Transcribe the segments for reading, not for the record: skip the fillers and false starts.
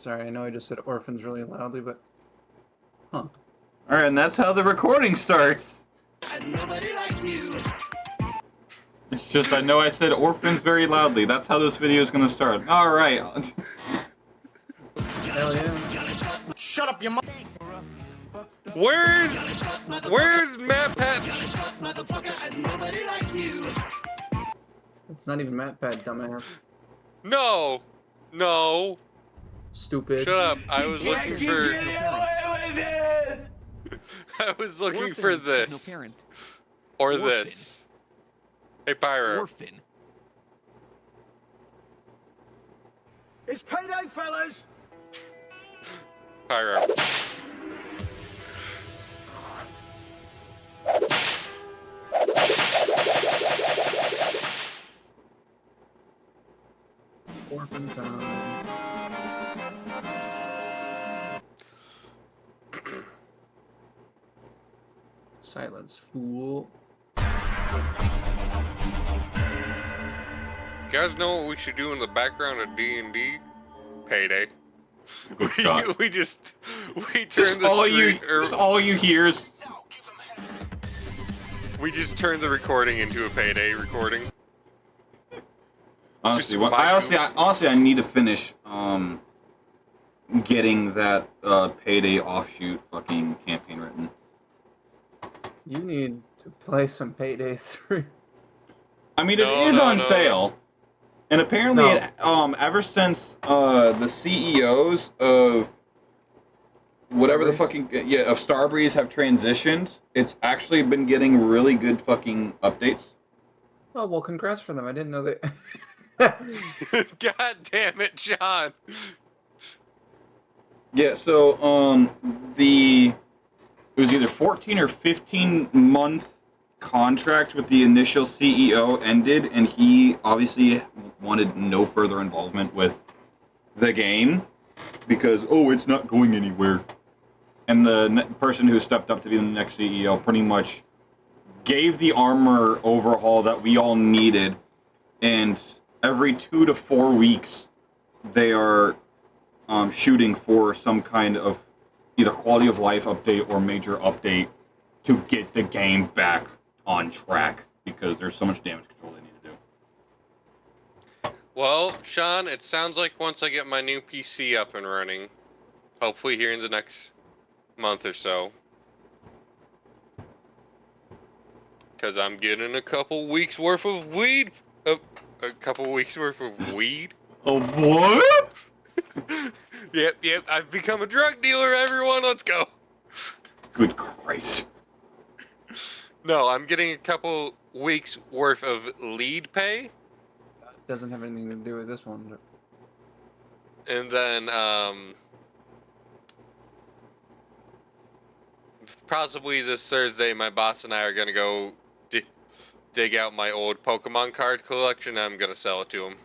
Sorry, I know I just said orphans really loudly, but... Huh. Alright, and that's how the recording starts. Nobody likes you. It's just, I know I said orphans very loudly. That's how this video is gonna start. Alright. Hell yeah. Shut up, you mother. Where's MatPat? Nobody likes you. It's not even MatPat, dumbass. No, no. Stupid. Shut up. I was looking for. I was looking for Orphan has this no parents. or Orphan. this. Hey, Pyro. Orphan. It's payday, fellas! Pyro. Orphan time. Silence, fool. You guys know what we should do in the background of D&D? Payday. Good shot. We turn the screen, All you hear is... we just turn the recording into a Payday recording. Honestly, Just honestly, I need to finish getting that Payday offshoot fucking campaign written. You need to play some Payday 3. I mean, it is on sale, and apparently, No. ever since the CEOs of whatever the fucking of Starbreeze have transitioned, it's actually been getting really good fucking updates. Oh, well, congrats for them. I didn't know they... God damn it, John. Yeah, so it was either 14 or 15 month contract with the initial CEO ended, and he obviously wanted no further involvement with the game because it's not going anywhere. And the person who stepped up to be the next CEO pretty much gave the armor overhaul that we all needed, and every 2 to 4 weeks they are shooting for some kind of either quality of life update or major update to get the game back on track because there's so much damage control they need to do. Well, Sean, it sounds like once I get my new PC up and running, hopefully here in the next month or so, because I'm getting a couple weeks worth of weed. A couple weeks worth of weed. Oh, what? Yep. I've become a drug dealer, everyone. Let's go. Good Christ. No, I'm getting a couple weeks worth of lead pay. Doesn't have anything to do with this one. But... And then, possibly this Thursday, my boss and I are going to go dig out my old Pokemon card collection. I'm going to sell it to him.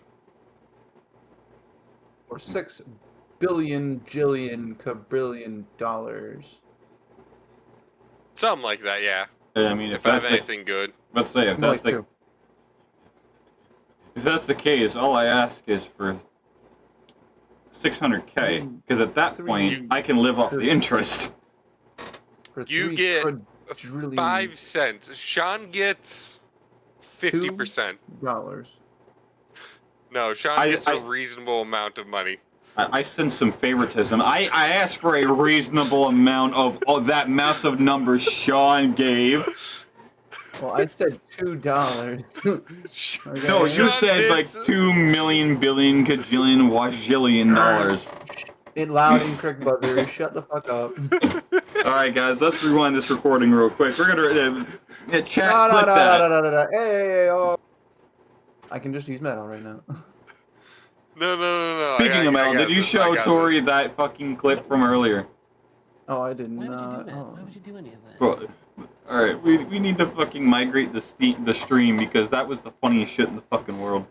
For $6 billion, jillion, quadrillion dollars. Something like that, yeah. I mean, If I have anything good. let's say if that's Like if that's the case, all I ask is for $600K, because at that point I can live off the interest. For You $3 get quadrillion 5 cents. Sean gets 50%. dollars. No, Sean gets a reasonable amount of money. I sense some favoritism. I asked for a reasonable amount of that massive number Sean gave. Well, I said $2. Okay? No, you Sean said did like 2 million, billion, cajillion, wajillion dollars. In loud and correct buzzer. Shut the fuck up. Alright guys, let's rewind this recording real quick. We're gonna chat No, clip that. no. Hey, oh. I can just use metal right now. No. Speaking of metal, I got did you this, I show got Tori this. that fucking clip from earlier? Oh, I did Why would you not. do that? Oh. Why would you do any of that? Well, alright, we need to fucking migrate the stream because that was the funniest shit in the fucking world.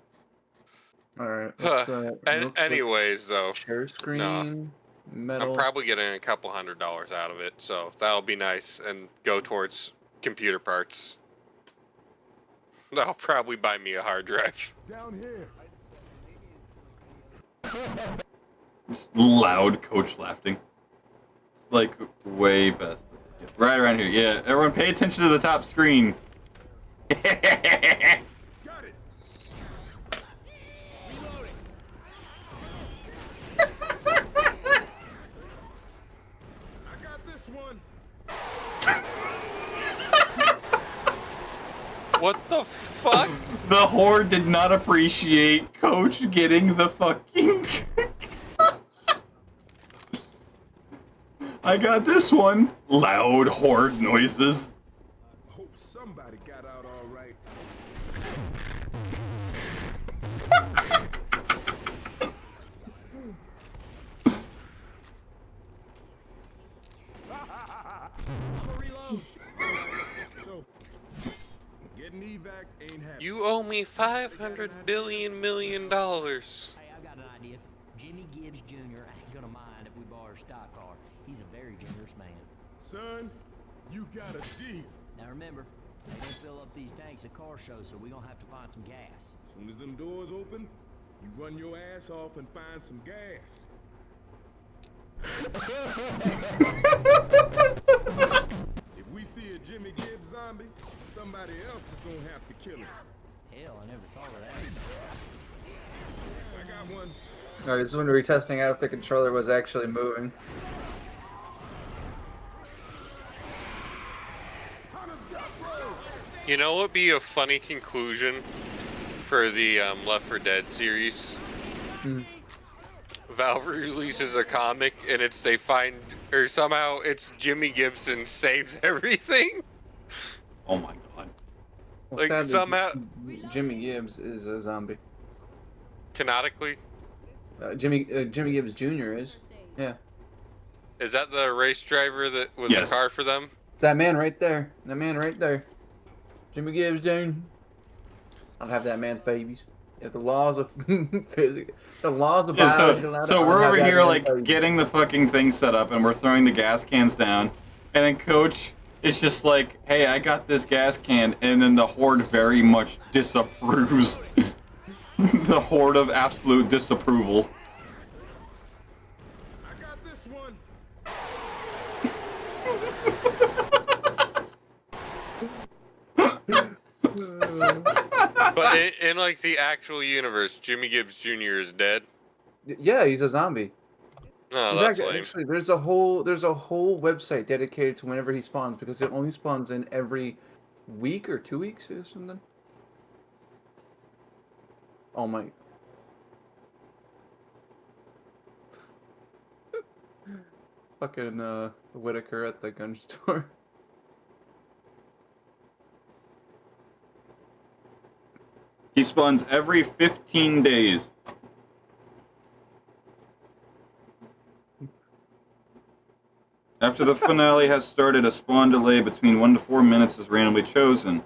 Alright, let's real quick. Anyways, though, Share screen, metal. I'm probably getting a couple $100 out of it, so that'll be nice and go towards computer parts. That'll probably buy me a hard drive. Down here. Just loud coach laughing. It's like way past. Right around here. Yeah, everyone pay attention to the top screen. Got it. Reloading. I got this one. What the fuck? The Horde did not appreciate Coach getting the fucking. I got this one. Loud Horde noises. I hope somebody got out all right. I'ma reload. So, getting evac ain't happening. You owe me $500 billion. Hey, I've got an idea. Jimmy Gibbs Jr. ain't gonna mind if we borrow a stock car. He's a very generous man. Son, you got a deal. Now remember, they don't fill up these tanks at car shows, so we gonna have to find some gas. Soon as them doors open, you run your ass off and find some gas. If we see a Jimmy Gibbs zombie, somebody else is gonna have to kill him. Hell, I never thought of that. I got one. Alright, this is when we were testing out if the controller was actually moving. You know what would be a funny conclusion for the Left 4 Dead series? Hmm. Valve releases a comic and it's they find or somehow it's Jimmy Gibson saves everything. Oh my god. Well, Like, sadly, somehow- Jimmy Gibbs is a zombie. Canonically, Jimmy Gibbs Jr. is. Yeah. is that the race driver that was Yes. the car for them? It's that man right there. That man right there. Jimmy Gibbs Jr. I'll have that man's babies. If the laws of physics, the laws of Yeah, biology allow so it, we're I'll have over that here man's like babies. getting the fucking thing set up and we're throwing the gas cans down. And then Coach is just like, hey, I got this gas can. And then the Horde very much disapproves. The Horde of absolute disapproval. I got this one. But in like the actual universe, Jimmy Gibbs Jr. is dead. Yeah, he's a zombie. No, In that's fact, lame. actually, there's a whole website dedicated to whenever he spawns because it only spawns in every week or 2 weeks or something. Oh my! Fucking Whitaker at the gun store. He spawns every 15 days. After the finale has started, a spawn delay between 1 to 4 minutes is randomly chosen.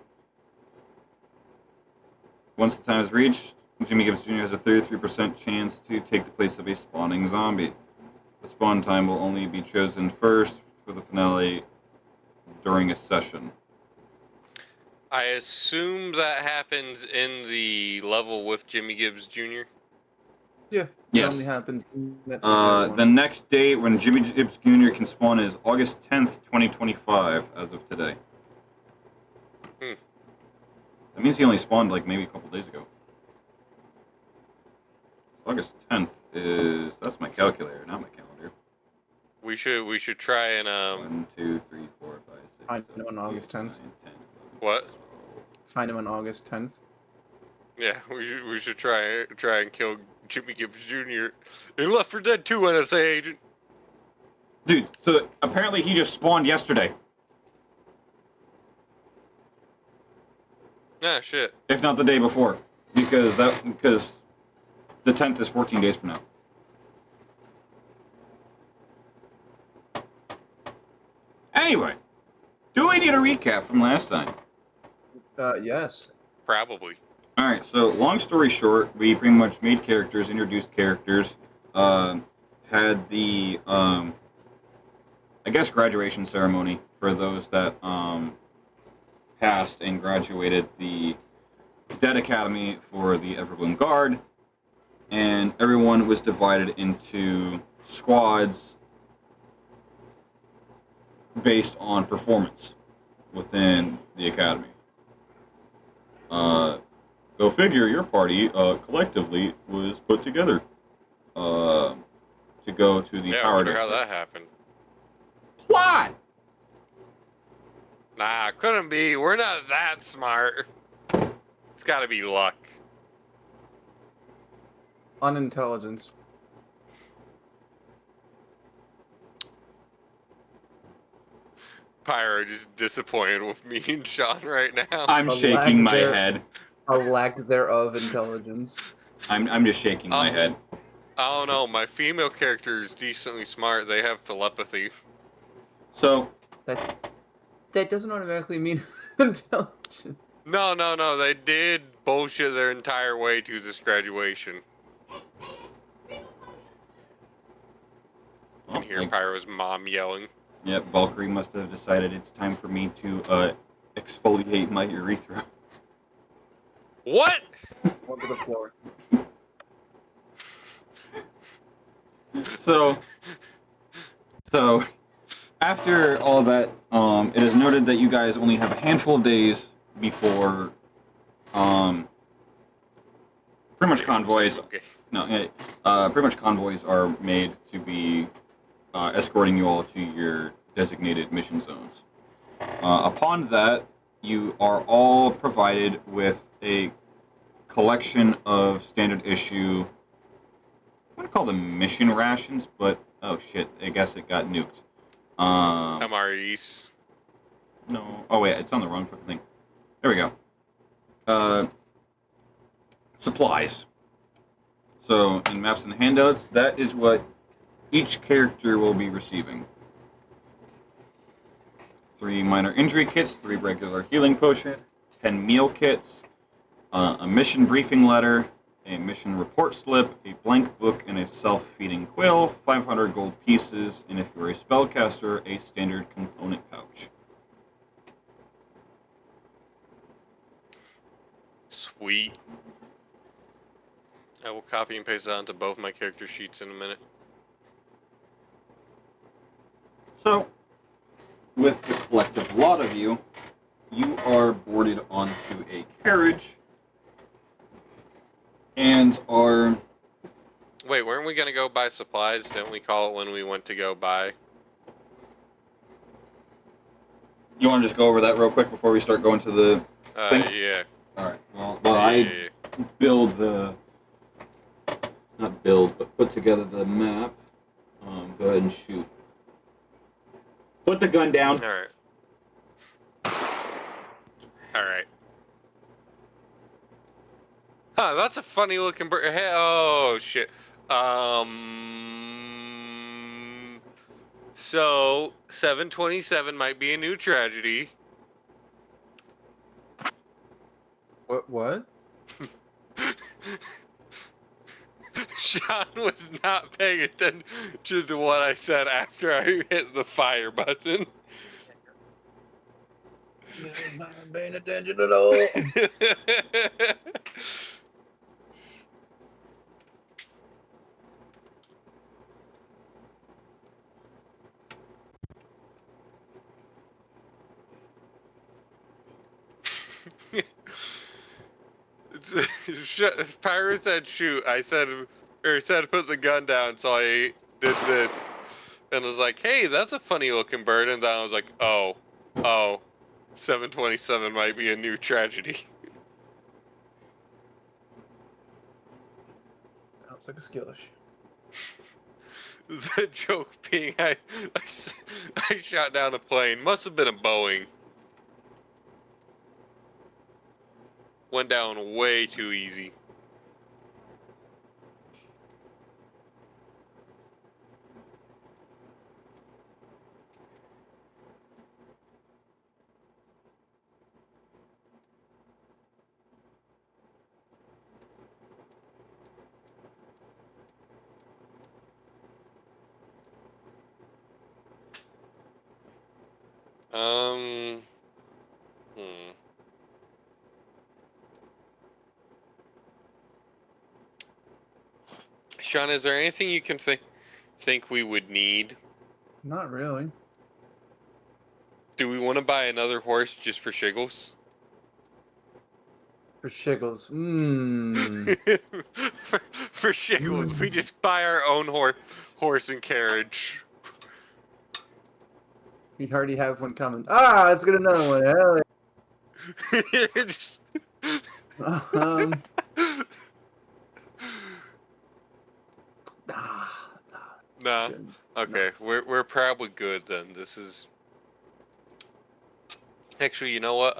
Once the time is reached, Jimmy Gibbs Jr. has a 33% chance to take the place of a spawning zombie. The spawn time will only be chosen first for the finale during a session. I assume that happens in the level with Jimmy Gibbs Jr. Yeah. Yes. It only happens. That's The next date when Jimmy Gibbs Jr. can spawn is August 10th, 2025, as of today. That means he only spawned like maybe a couple days ago. August 10th is... that's my calculator, not my calendar. We should try and 1, 2, 3, 4, 5, 6, I 7, know on 8, August 10th. 9, 10, 11, What? 12. Find him on August 10th. Yeah, we should try and kill Jimmy Gibbs Jr. in Left 4 Dead 2 NSA agent. Dude, so apparently he just spawned yesterday. Ah, shit. If not the day before. Because the 10th is 14 days from now. Anyway, do we need a recap from last time? Yes. Probably. Alright, so long story short, we pretty much made characters, introduced characters, had the, I guess, graduation ceremony for those that passed and graduated the Cadet Academy for the Everbloom Guard. and everyone was divided into squads based on performance within the academy. Go figure, your party collectively was put together to go to the Yeah, I power wonder how district. that happened. Plot! Nah, couldn't be. We're not that smart. It's got to be luck. Unintelligence. Pyro just disappointed with me and Sean right now. I'm A shaking lack my there- head. A lack thereof intelligence. I'm just shaking my head. I don't know. My female character is decently smart. They have telepathy. So, That doesn't automatically mean intelligence. No. They did bullshit their entire way to this graduation. You can hear Pyro's mom yelling. Yep, Valkyrie must have decided it's time for me to exfoliate my urethra. What? Onto the floor. So after all that, it is noted that you guys only have a handful of days before, pretty much convoys. Okay. No, pretty much convoys are made to be escorting you all to your designated mission zones. Upon that, you are all provided with a collection of standard issue. I'm gonna call them mission rations, but oh shit, I guess it got nuked. MREs. No. Oh wait, it's on the wrong fucking thing. There we go. Supplies. So in maps and handouts, that is what each character will be receiving. 3 minor injury kits, 3 regular healing potion, 10 meal kits, a mission briefing letter, a mission report slip, a blank book, and a self-feeding quill, 500 gold pieces, and if you're a spellcaster, a standard component pouch. Sweet. I will copy and paste that onto both my character sheets in a minute. So, with the collective lot of you, you are boarded onto a carriage and are... Wait, weren't we gonna go buy supplies? Didn't we call it when we went to go buy? You want to just go over that real quick before we start going to the thing? Yeah. Alright, well, Yeah. I build the... Not build, but put together the map. Go ahead and shoot. Put the gun down. Alright. Alright. Huh, that's a funny looking bird. Hey, oh, shit. So, 727 might be a new tragedy. What? Sean was not paying attention to what I said after I hit the fire button. Not paying attention at all. Pyro said shoot. I said, or he said put the gun down, so I did this. And was like, hey, that's a funny looking bird. And then I was like, oh, 727 might be a new tragedy. Sounds like a skillish. The joke being, I shot down a plane. Must have been a Boeing. Went down way too easy. Hmm. Sean, is there anything you can think we would need? Not really. Do we want to buy another horse just for shiggles? For shiggles. Mmm. for shiggles, we just buy our own horse and carriage. We already have one coming. Ah, let's get another one. Hell Just- yeah. Nah. Nah. Shouldn't. Okay, we're probably good then. This is actually, you know what?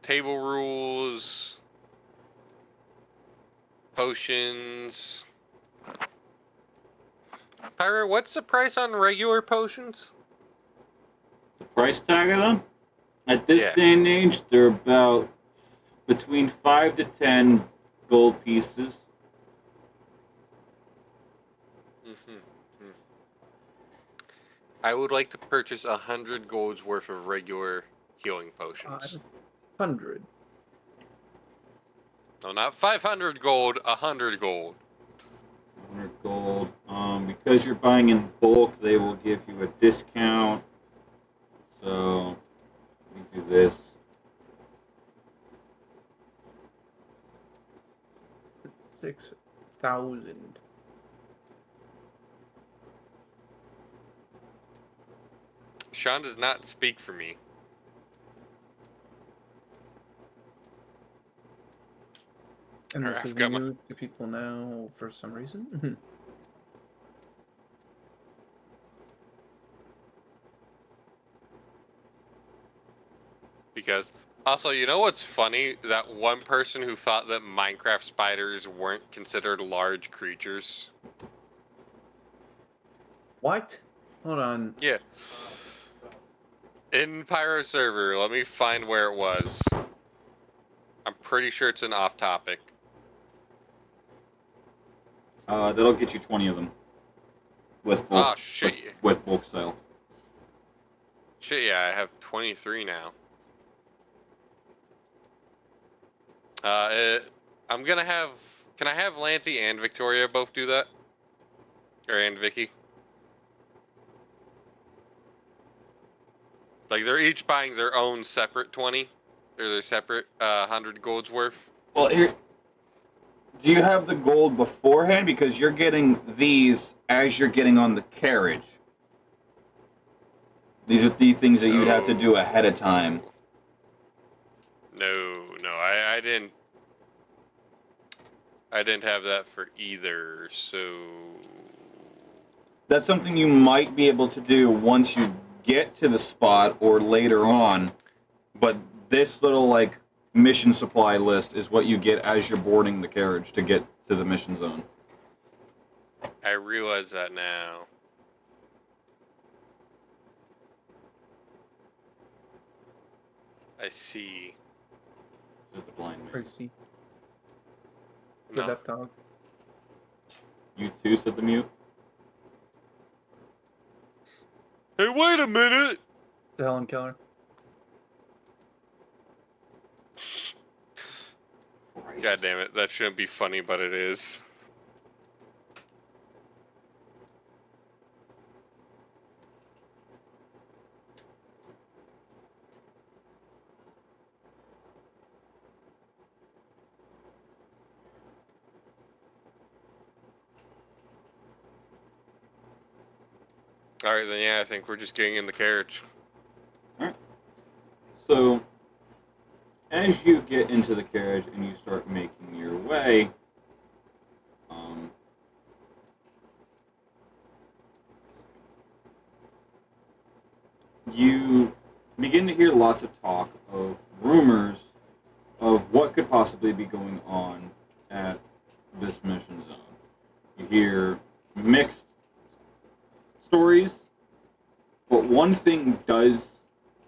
Table rules, potions. Pyro, what's the price on regular potions? The price tag of them? At this Yeah. day and age, they're about between 5 to 10 gold pieces. Mm-hmm. I would like to purchase 100 golds worth of regular healing potions. 500. No, not 500 gold, 100 gold. 100 gold. Because you're buying in bulk, they will give you a discount. So, we do this. It's 6,000. Sean does not speak for me. And Alright, this is I've got my- new to people now for some reason. Because also, you know what's funny? That one person who thought that Minecraft spiders weren't considered large creatures. What? Hold on. Yeah. In Pyro server, let me find where it was. I'm pretty sure it's an off topic. That'll get you 20 of them. With bulk, Oh shit. with bulk sale. Shit, yeah, I have 23 now. I'm gonna have. Can I have Lancey and Victoria both do that? Or and Vicky? Like they're each buying their own separate 20, or their separate 100 golds worth. Well, here, do you have the gold beforehand? Because you're getting these as you're getting on the carriage. These are the things that you'd have to do ahead of time. No, I didn't. I didn't have that for either, so. That's something you might be able to do once you get to the spot or later on. But this little, like, mission supply list is what you get as you're boarding the carriage to get to the mission zone. I realize that now. I see. There's the blind I man. see. The No. deaf dog. You too, said the mute. Hey, wait a minute! The Helen Keller. God damn it, that shouldn't be funny, but it is. Alright, then yeah, I think we're just getting in the carriage. So, as you get into the carriage and you start making your way, you begin to hear lots of talk of rumors of what could possibly be going on at this mission zone. You hear mixed stories, but one thing does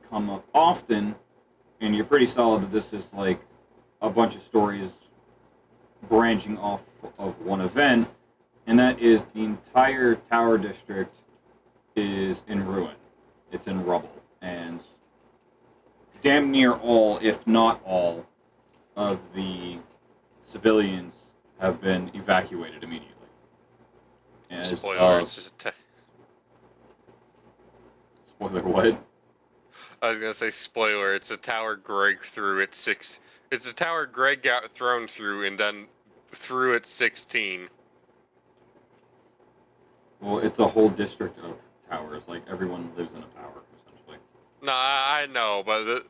come up often, and you're pretty solid that this is like a bunch of stories branching off of one event, and that is the entire Tower District is in ruin. It's in rubble, and damn near all, if not all, of the civilians have been evacuated immediately. As Spoiler, of, it's just spoiler what? I was gonna say spoiler. It's a tower Greg threw at 6. It's a tower Greg got thrown through and then threw at 16. Well, it's a whole district of towers. Like, everyone lives in a tower, essentially. No, I know, but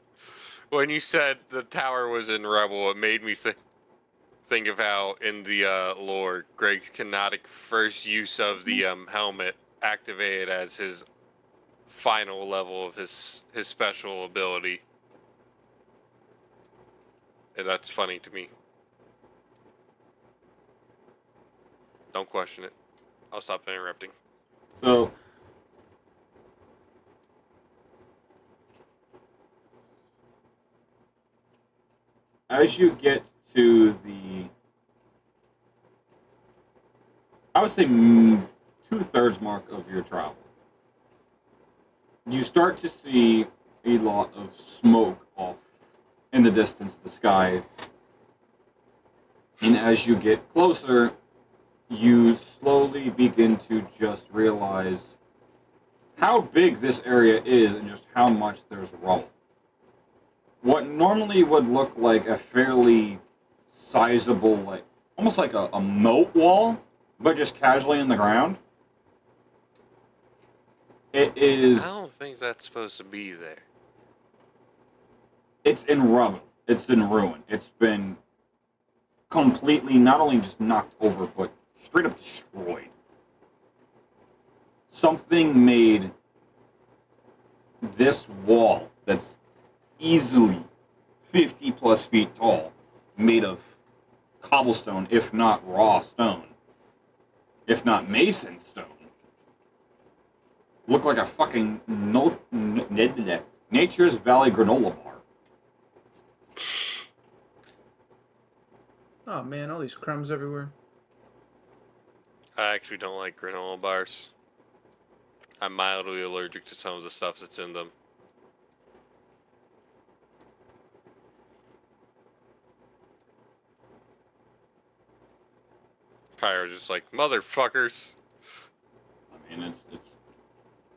when you said the tower was in Rebel, it made me think of how in the lore, Greg's kinetic first use of the helmet activated as his final level of his special ability. And that's funny to me. Don't question it. I'll stop interrupting. So, as you get to the, I would say 2/3 mark of your travel, you start to see a lot of smoke off in the distance of the sky. And as you get closer, you slowly begin to just realize how big this area is and just how much there's rubble. What normally would look like a fairly sizable, like almost like a moat wall, but just casually in the ground, it is. I don't think that's supposed to be there. It's in rubble. It's in ruin. It's been completely not only just knocked over, but straight up destroyed. Something made this wall that's easily 50 plus feet tall, made of cobblestone, if not raw stone, if not mason stone, look like a fucking Nature's Valley granola bar. Oh man, all these crumbs everywhere. I actually don't like granola bars. I'm mildly allergic to some of the stuff that's in them. Pyro's just like, motherfuckers. I mean, it's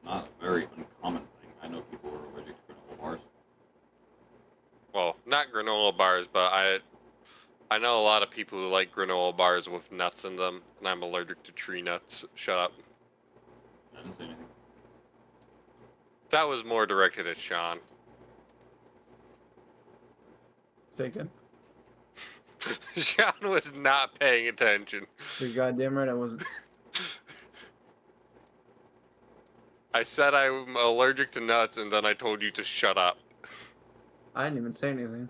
not a very uncommon thing. I know people who are allergic to granola bars. Well, not granola bars, but I know a lot of people who like granola bars with nuts in them, and I'm allergic to tree nuts. Shut up. I didn't say anything. That was more directed at Sean. Taken. Sean was not paying attention. You're goddamn right I wasn't. I said I'm allergic to nuts, and then I told you to shut up. I didn't even say anything.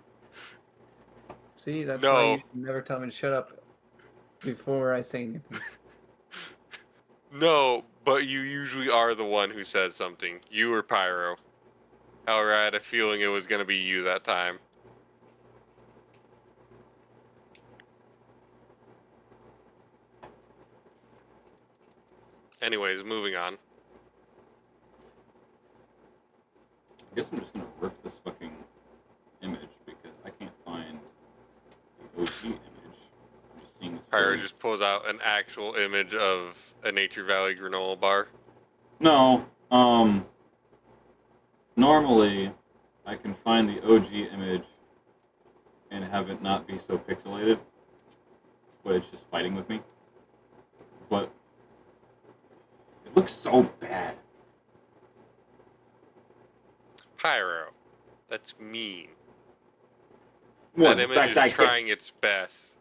See, that's No. why you should never tell me to shut up before I say anything. No, but you usually are the one who says something. You or Pyro. However, I had a feeling it was going to be you that time. Anyways, moving on. I guess I'm just gonna rip this fucking image because I can't find the OG image. I'm just seeing this. Pyro very- just pulls out an actual image of a Nature Valley granola bar. No. Normally, I can find the OG image and have it not be so pixelated, but it's just fighting with me. But it looks so bad. Pyro. That's mean. Well, That the fact image that I is can't- trying its best.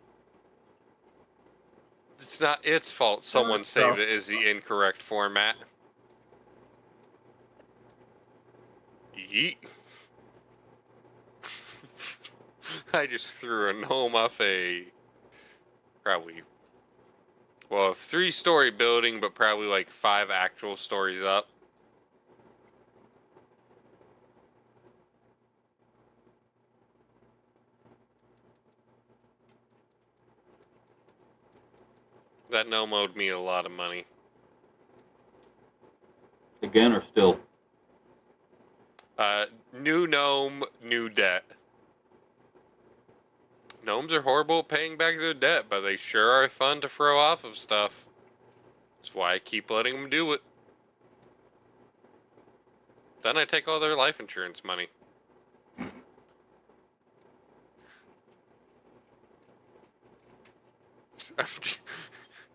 It's not its fault someone saved it as the incorrect format. Yeet. I just threw a gnome off a probably, well, a 3-story building, but probably like 5 actual stories up. That gnome owed me a lot of money. Again or still? New gnome, new debt. Gnomes are horrible at paying back their debt, but they sure are fun to throw off of stuff. That's why I keep letting them do it. Then I take all their life insurance money. I'm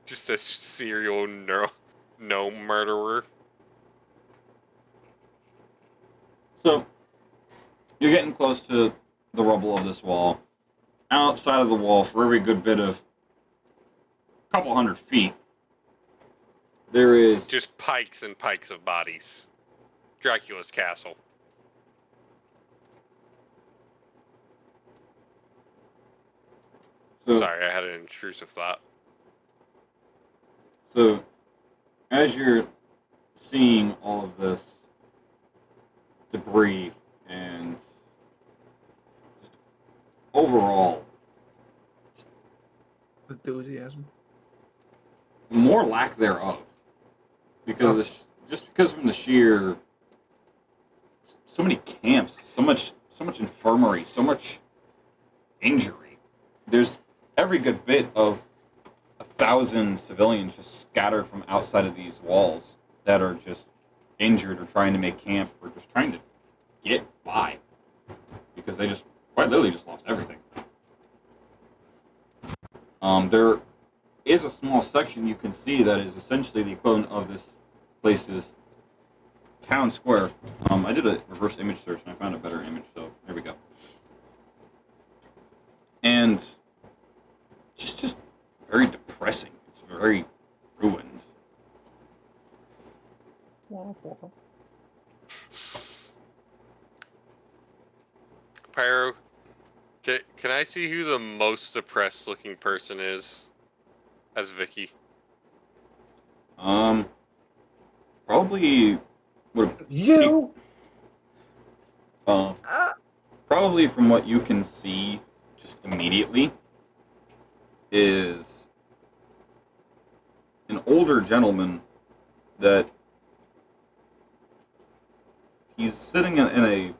just a serial gnome murderer. So, you're getting close to the rubble of this wall. Outside of the wall, for every good bit of a couple hundred feet, there is Just pikes and pikes of bodies. Dracula's castle. so, Sorry, I had an intrusive thought. So, as you're seeing all of this debris and just overall Enthusiasm. more lack thereof, because of the just because from the sheer so many camps, so much infirmary, so much injury. There's every good bit of 1,000 civilians just scattered from outside of these walls that are just injured or trying to make camp or just trying to get by because they just quite literally just lost everything. There is a small section you can see that is essentially the equivalent of this place's town square. I did a reverse image search and I found a better image, so there we go. And just very depressing. It's very ruined. Pyro, can I see who the most depressed looking person is as Vicky? Probably would You. probably from what you can see just immediately is an older gentleman that he's sitting in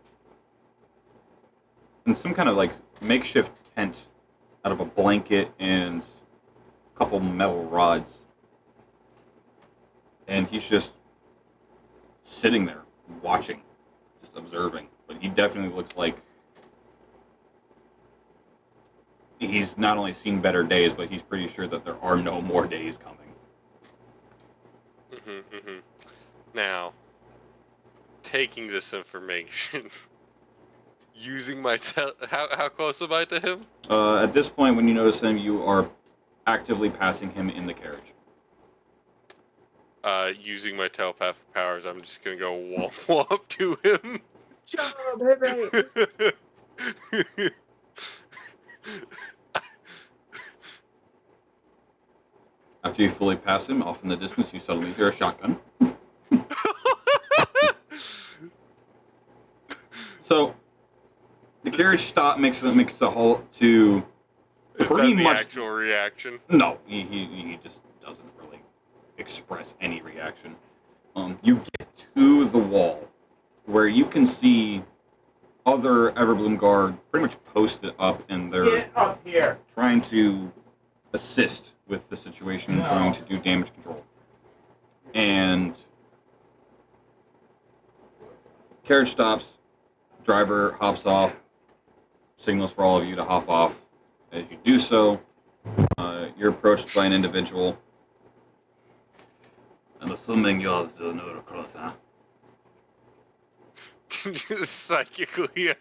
some kind of like makeshift tent out of a blanket and a couple metal rods, and he's just sitting there watching, just observing. But he definitely looks like he's not only seen better days, but he's pretty sure that there are no more days coming. Now, taking this information, using my how close am I to him? At this point, when you notice him, you are actively passing him in the carriage. Using my telepathic powers, I'm just gonna go womp womp to him. Job, hooray. After you fully pass him, off in the distance, you suddenly hear a shotgun. So, the carriage stop makes a halt to Is pretty that the much. actual reaction? No, he just doesn't really express any reaction. You get to the wall where you can see other Everbloom Guard pretty much posted up, and they're Get up here. trying to assist with the situation and trying to do damage control. And carriage stops, driver hops off, signals for all of you to hop off. As you do so, you're approached by an individual. I'm assuming you're the Neurocross, huh? Just psychically.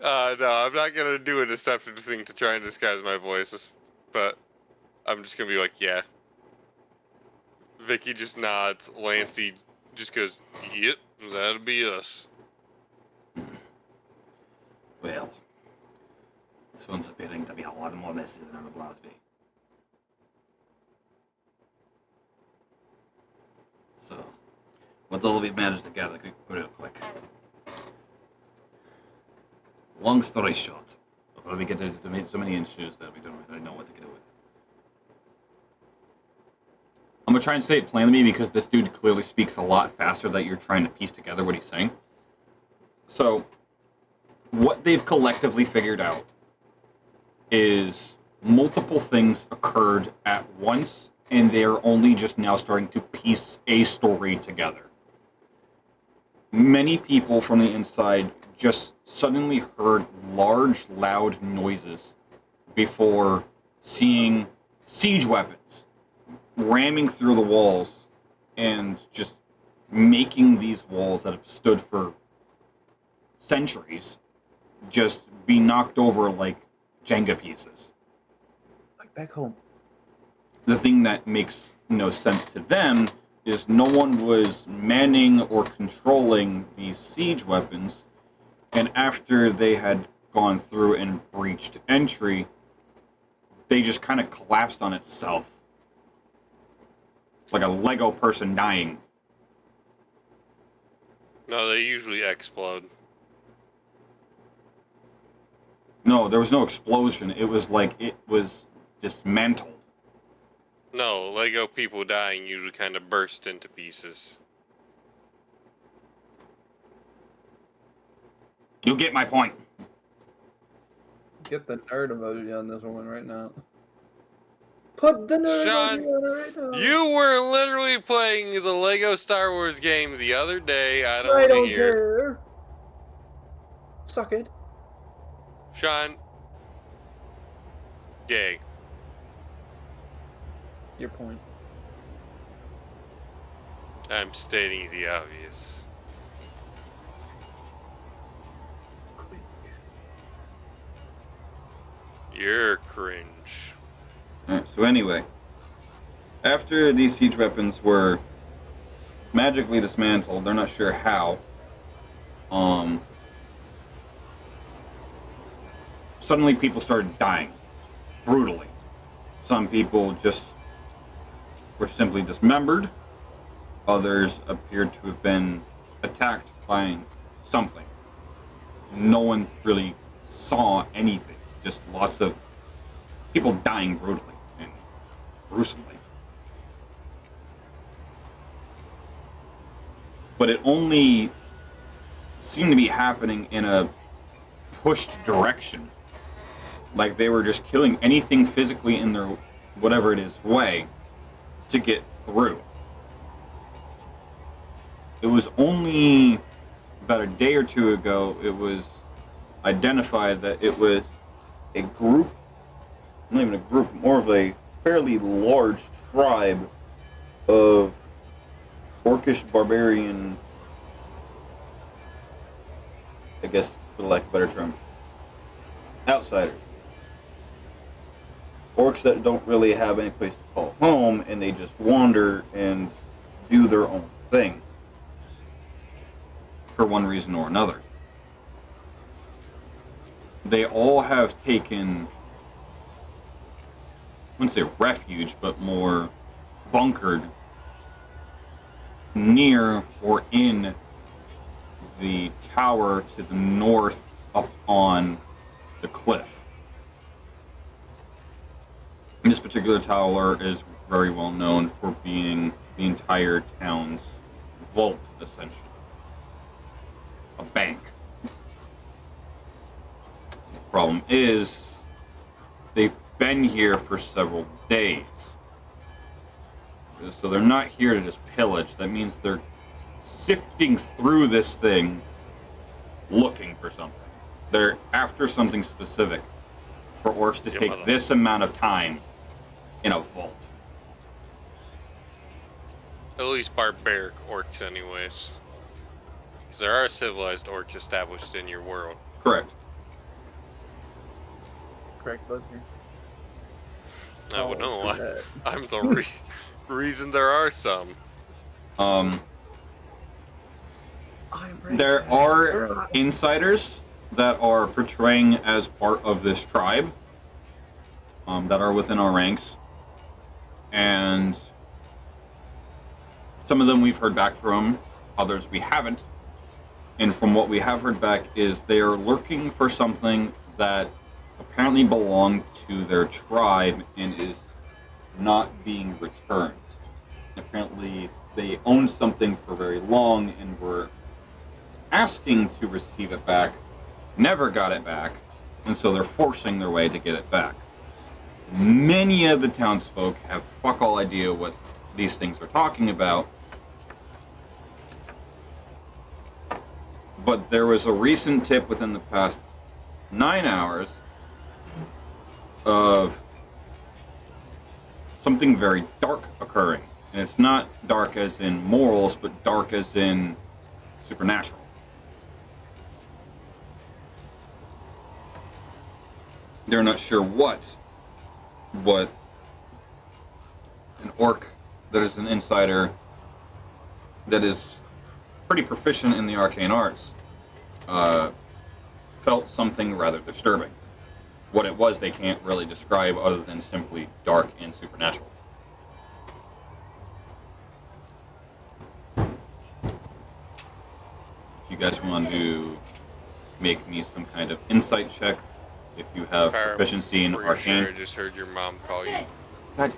No, I'm not gonna do a deceptive thing to try and disguise my voice, but I'm just gonna be like, yeah. Vicky just nods. Lancey just goes, yep, that'll be us. Well, this one's appearing to be a lot more messy than I'm allowed to be. So, what's all we've managed to gather real quick? Long story short, before we get into so many issues that we don't really know what to do with. I'm gonna try and say it plainly because this dude clearly speaks a lot faster that you're trying to piece together what he's saying. So, what they've collectively figured out is multiple things occurred at once, and they're only just now starting to piece a story together. Many people from the inside just suddenly heard large, loud noises before seeing siege weapons ramming through the walls and just making these walls that have stood for centuries just be knocked over like Jenga pieces. Like back home. The thing that makes no sense to them is no one was manning or controlling these siege weapons, and after they had gone through and breached entry, they just kind of collapsed on itself. Like a Lego person dying. No, they usually explode. No, there was no explosion. It was like it was dismantled. No, Lego people dying usually kind of burst into pieces. You get my point. Get the nerd emoji on this one right now. Put the nerd Sean, emoji on it right now. You were literally playing the Lego Star Wars game the other day. I I don't don't hear. care. Suck it. Sean. Gay. Your point. I'm stating the obvious. You're cringe. Alright, so anyway, after these siege weapons were magically dismantled, they're not sure how, suddenly people started dying brutally. Some people just were simply dismembered. Others appeared to have been attacked by something. No one really saw anything. Just lots of people dying brutally and gruesomely. But it only seemed to be happening in a pushed direction. Like they were just killing anything physically in their whatever it is way to get through. It was only about a day or two ago it was identified that it was a group, not even a group, more of a fairly large tribe of orcish barbarian, I guess for lack of a better term, outsiders. Orcs that don't really have any place to call home, and they just wander and do their own thing for one reason or another. They all have taken, I wouldn't say refuge, but more bunkered near or in the tower to the north up on the cliff. This particular tower is very well known for being the entire town's vault, essentially. A bank. The problem is, they've been here for several days. So they're not here to just pillage. That means they're sifting through this thing looking for something. They're after something specific for orcs to take this amount of time in a vault. At least barbaric orcs anyways. Because there are civilized orcs established in your world. Correct. Correct, Buster. I would know. for that. I'm the reason there are some. I'm There racist. are insiders that are portraying as part of this tribe that are within our ranks, and some of them we've heard back from, others we haven't. And from what we have heard back is they are looking for something that apparently belonged to their tribe and is not being returned. Apparently they owned something for very long and were asking to receive it back, never got it back, and so they're forcing their way to get it back. Many of the townsfolk have fuck all idea what these things are talking about, but there was a recent tip within the past 9 hours of something very dark occurring. And it's not dark as in morals, but dark as in supernatural. They're not sure what an orc that is an insider that is pretty proficient in the arcane arts felt something rather disturbing. What it was, they can't really describe other than simply dark and supernatural. If you guys want to make me some kind of insight check, if you have proficiency in Pretty arcane. Sure I just heard your mom call you. God.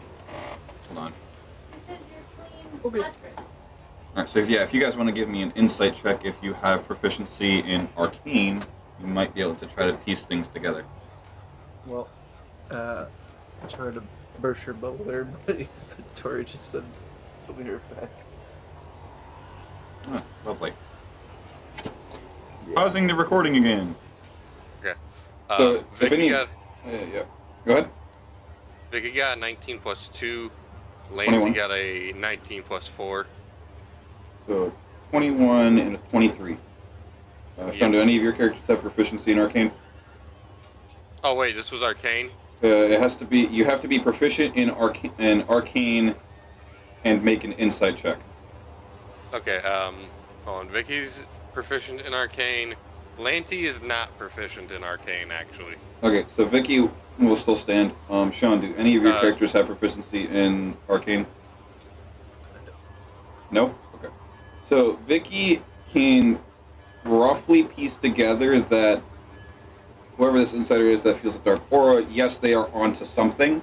Hold on. Okay. Alright, so if you guys want to give me an insight check, if you have proficiency in arcane, you might be able to try to piece things together. Well, I tried to burst your bubble there, but Tori just said she'll be right back. Ah, lovely. Pausing the recording again. Okay. So, if Vicky any- got Yeah. Go ahead. Vicky got a 19 plus 2. Lancey 21. got a 19 plus 4. So, 21 and a 23. Sean, do any of your characters have proficiency in arcane? Oh wait, this was arcane. It has to be. You have to be proficient in arcane, and make an insight check. Okay. Hold on. Vicky's proficient in arcane. Lancey is not proficient in arcane, actually. Okay, so Vicky will still stand. Sean, do any of your Uh, characters have proficiency in arcane? No? Okay. So Vicky can roughly piece together that whoever this insider is that feels a dark aura, yes, they are onto something,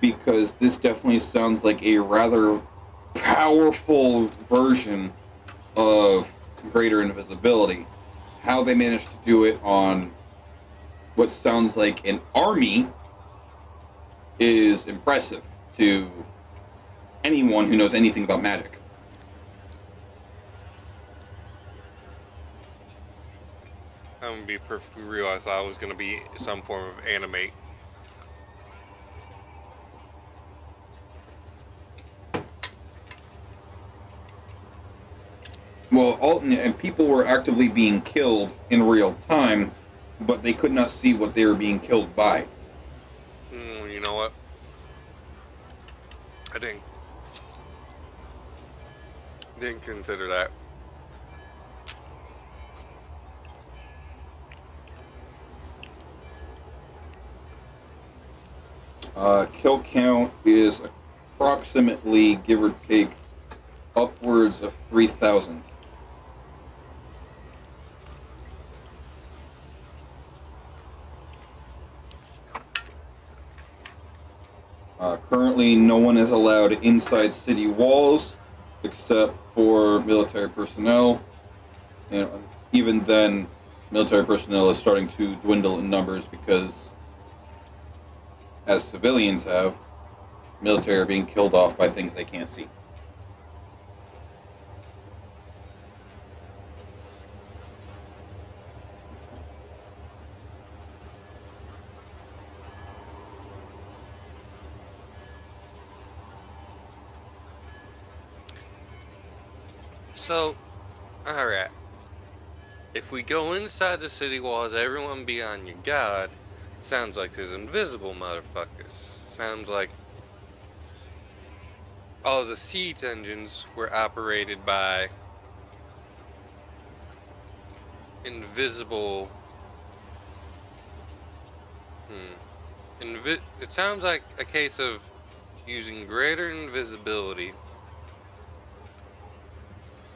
because this definitely sounds like a rather powerful version of greater invisibility. How they managed to do it on what sounds like an army is impressive to anyone who knows anything about magic. I'm gonna be perfectly real. I thought it was gonna be some form of animate. Well, and people were actively being killed in real time, but they could not see what they were being killed by. You know what? I didn't consider that. Kill count is approximately, give or take, upwards of 3,000. Currently, no one is allowed inside city walls except for military personnel. And even then, military personnel is starting to dwindle in numbers because, as civilians have, military are being killed off by things they can't see. So, alright. If we go inside the city walls, everyone be on your guard. Sounds like there's invisible motherfuckers. Sounds like all the siege engines were operated by invisible. It sounds like a case of using greater invisibility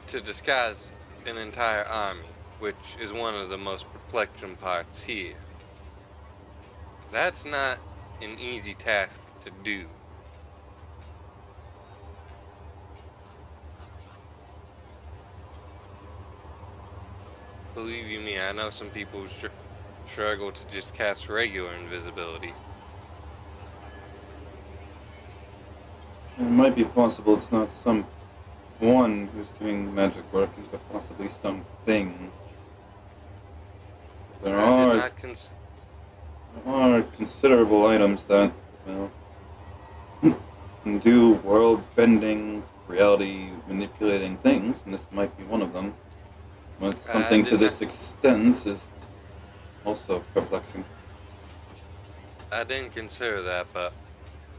to disguise an entire army, which is one of the most perplexing parts here. That's not an easy task to do. Believe you me, I know some people who struggle to just cast regular invisibility. It might be possible it's not someone who's doing magic work, but possibly something. There I did are not considerable items that, well, can do world-bending, reality-manipulating things, and this might be one of them. But something to this extent is also perplexing. I didn't consider that, but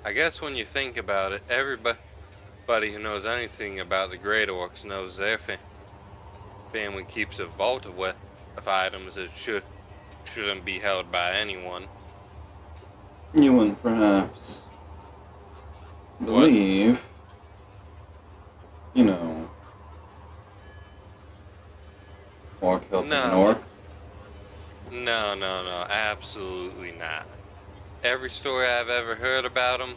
I guess when you think about it, everybody who knows anything about the Great Orcs knows their family keeps a vault of items that shouldn't be held by anyone. You wouldn't perhaps believe, you know, Orc helping an orc? No, absolutely not. Every story I've ever heard about them,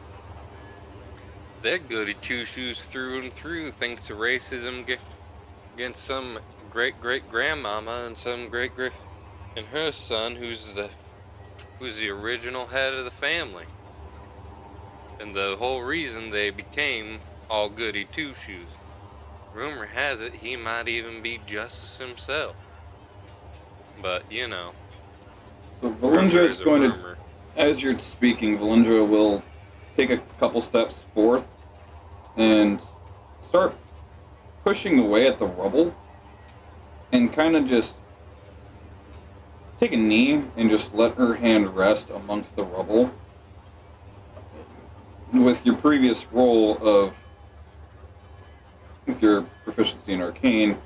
they're goody two-shoes through and through, thanks to racism against some great-great-grandmama and some great-great and her son, who's the original head of the family. And the whole reason they became all goody two-shoes. Rumor has it he might even be Justice himself. But, you know. So Valindra is going to, rumor. as you're speaking, Valindra will take a couple steps forth and start pushing away at the rubble and kind of just take a knee and just let her hand rest amongst the rubble. With your previous roll of, with your proficiency in Arcane,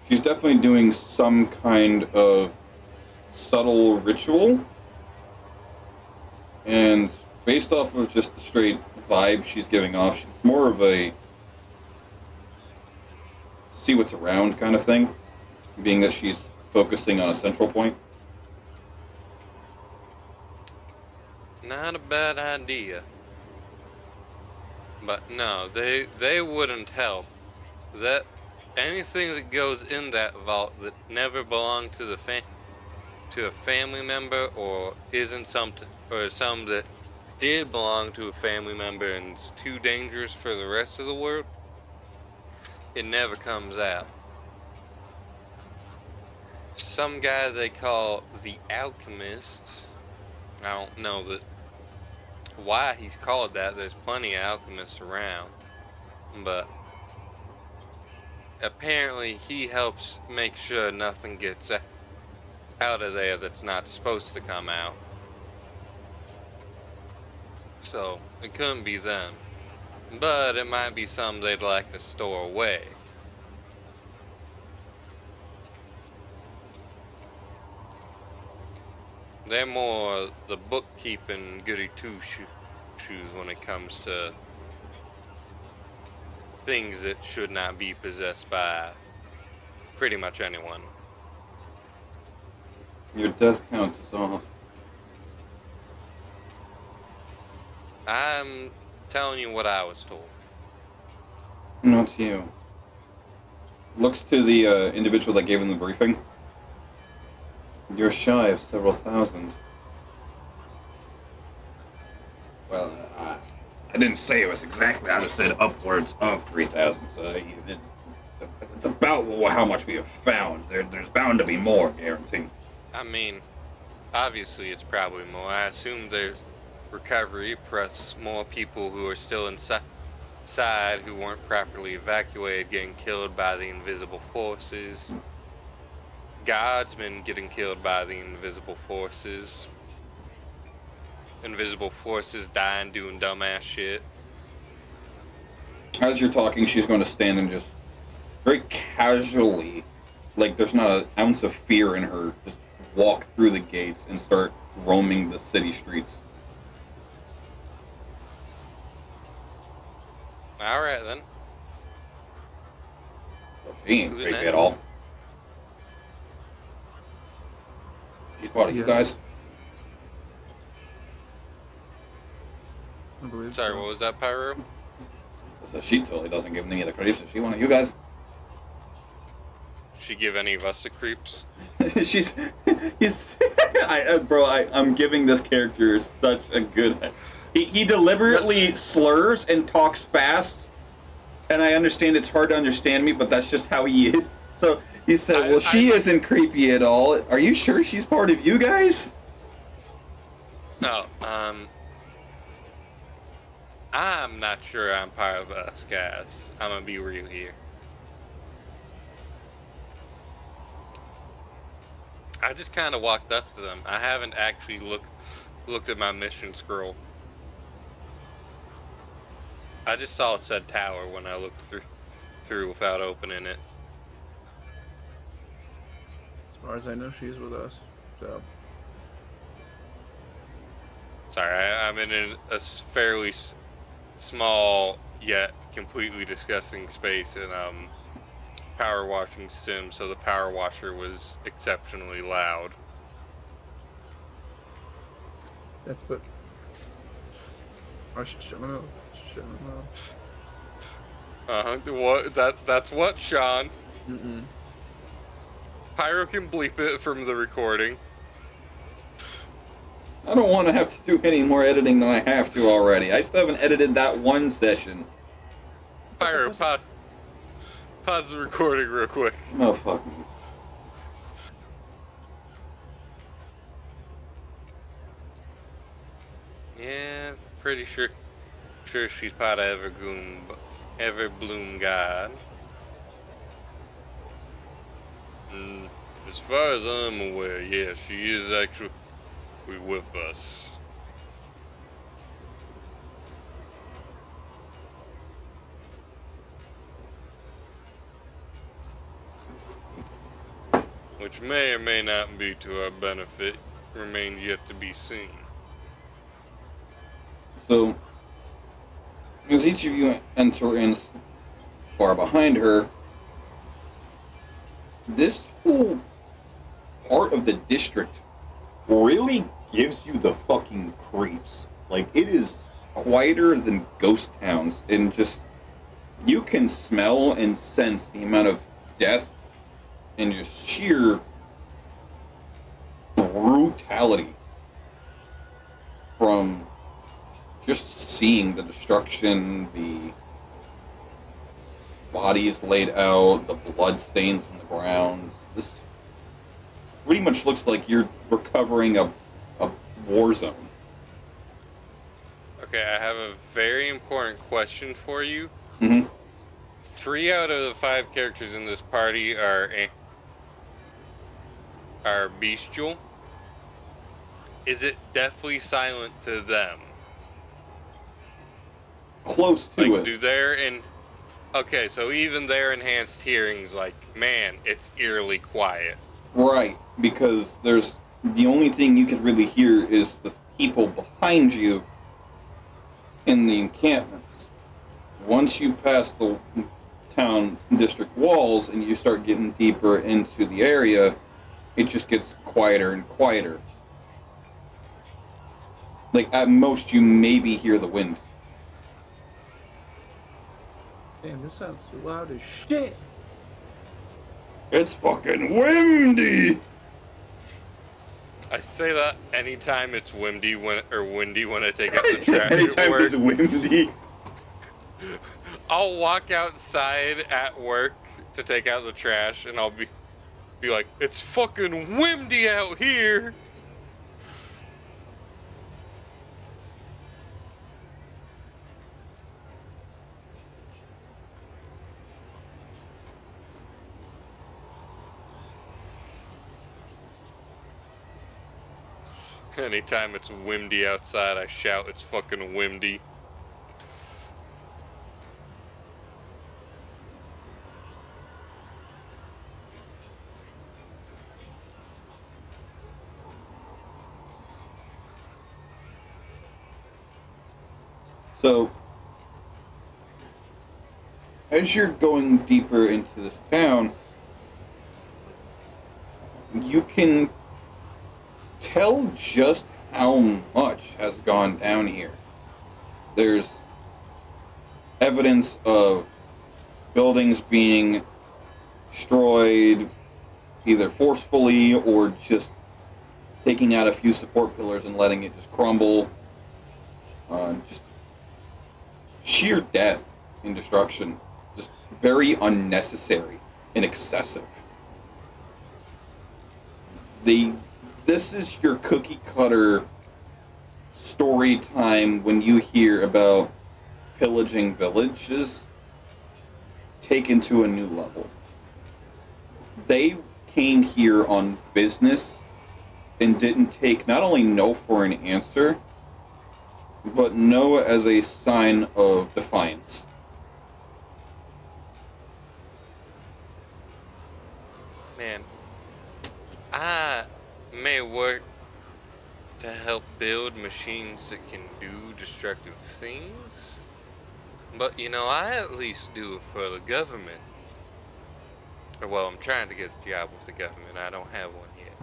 she's definitely doing some kind of subtle ritual. And based off of just the straight vibe she's giving off, she's more of a see what's around kind of thing, being that she's focusing on a central point. Not a bad idea. But no, they wouldn't help. That anything that goes in that vault that never belonged to a family member or isn't some that did belong to a family member and is too dangerous for the rest of the world, it never comes out. Some guy they call the Alchemist, I don't know why he's called that. There's plenty of alchemists around, but apparently he helps make sure nothing gets out of there that's not supposed to come out. So it couldn't be them, but it might be some they'd like to store away. They're more the bookkeeping goody two-shoes when it comes to things that should not be possessed by pretty much anyone. Your death count is off. I'm telling you what I was told. Not you. Looks to the individual that gave him the briefing. You're shy of several thousand. Well, I didn't say it was exactly. I just said upwards of 3,000. So it's about how much we have found. There's bound to be more, guaranteed. I mean, obviously it's probably more. I assume there's recovery, plus more people who are still inside who weren't properly evacuated getting killed by the invisible forces. Guardsmen getting killed by the invisible forces. Invisible forces dying doing dumbass shit. As you're talking, she's going to stand and just very casually, like there's not an ounce of fear in her, just walk through the gates and start roaming the city streets. Alright then. So she ain't Who's creepy next? at all. She's part of you Yeah. guys. I believe Sorry, so. what was that, Pyro? So she totally doesn't give them any of the credit, so she one of you guys. she give any of us the creeps? I'm giving this character such a good. He deliberately slurs and talks fast, and I understand it's hard to understand me, but that's just how he is. So he said, "Well, she isn't creepy at all. Are you sure she's part of you guys?" No, I'm not sure I'm part of us guys. I'm gonna be real here. I just kind of walked up to them. I haven't actually looked at my mission scroll. I just saw it said tower when I looked through without opening it. As far as I know, she's with us. So. Sorry, I'm in a fairly small yet completely disgusting space in power washing sim, so the power washer was exceptionally loud. That's what. I should shut my mouth. Shut my mouth. What? That's what, Sean. Mm-mm. Pyro can bleep it from the recording. I don't want to have to do any more editing than I have to already. I still haven't edited that one session. Pyro, pause the recording real quick. Oh, fuck me. Yeah, pretty sure she's part of Everbloom God. And as far as I'm aware, yeah, she is actually with us. Which may or may not be to our benefit, remains yet to be seen. So, as each of you enter in far behind her, this whole part of the district really gives you the fucking creeps. Like, it is quieter than ghost towns, and just, you can smell and sense the amount of death and just sheer brutality from just seeing the destruction, the bodies laid out, the blood stains in the ground. This pretty much looks like you're recovering a war zone. Okay, I have a very important question for you. Mm-hmm. 3 out of the 5 characters in this party are bestial. Is it deathly silent to them? Close to Like, it. do their okay, so even their enhanced hearing's like, man, it's eerily quiet. Right, because there's the only thing you can really hear is the people behind you in the encampments. Once you pass the town district walls and you start getting deeper into the area, it just gets quieter and quieter. Like, at most, you maybe hear the wind. Damn, this sounds too loud as shit. It's fucking windy! I say that anytime it's windy when I take out the trash at Anytime work. it's windy. I'll walk outside at work to take out the trash, and I'll be like, it's fucking windy out here. Anytime it's windy outside, I shout, it's fucking windy. So, as you're going deeper into this town, you can tell just how much has gone down here. There's evidence of buildings being destroyed, either forcefully or just taking out a few support pillars and letting it just crumble. Just sheer death and destruction. Just very unnecessary and excessive. This is your cookie cutter story time when you hear about pillaging villages taken to a new level. They came here on business and didn't take not only no for an answer, but no as a sign of defiance. Man, I may work to help build machines that can do destructive things, but you know, I at least do it for the government. Well, I'm trying to get a job with the government. I don't have one yet.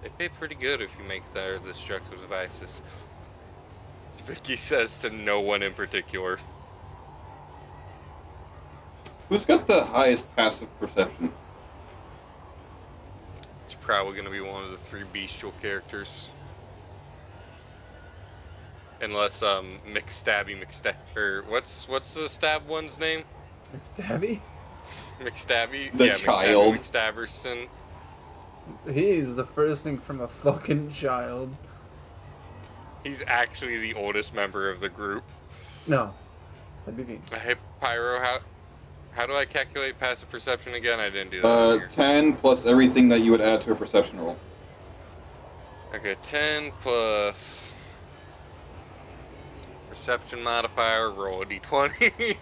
They pay pretty good if you make their destructive devices. Vicky says to no one in particular. Who's got the highest passive perception? It's probably going to be one of the 3 bestial characters. Unless, McStabby, or what's the stab one's name? Stabby? McStabby? The yeah, child. McStabberson. He's the first thing from a fucking child. He's actually the oldest member of the group. No. That'd be Venus. Hey, Pyro, how do I calculate passive perception again? I didn't do that earlier. 10 plus everything that you would add to a perception roll. Okay, 10 plus perception modifier, roll a d20.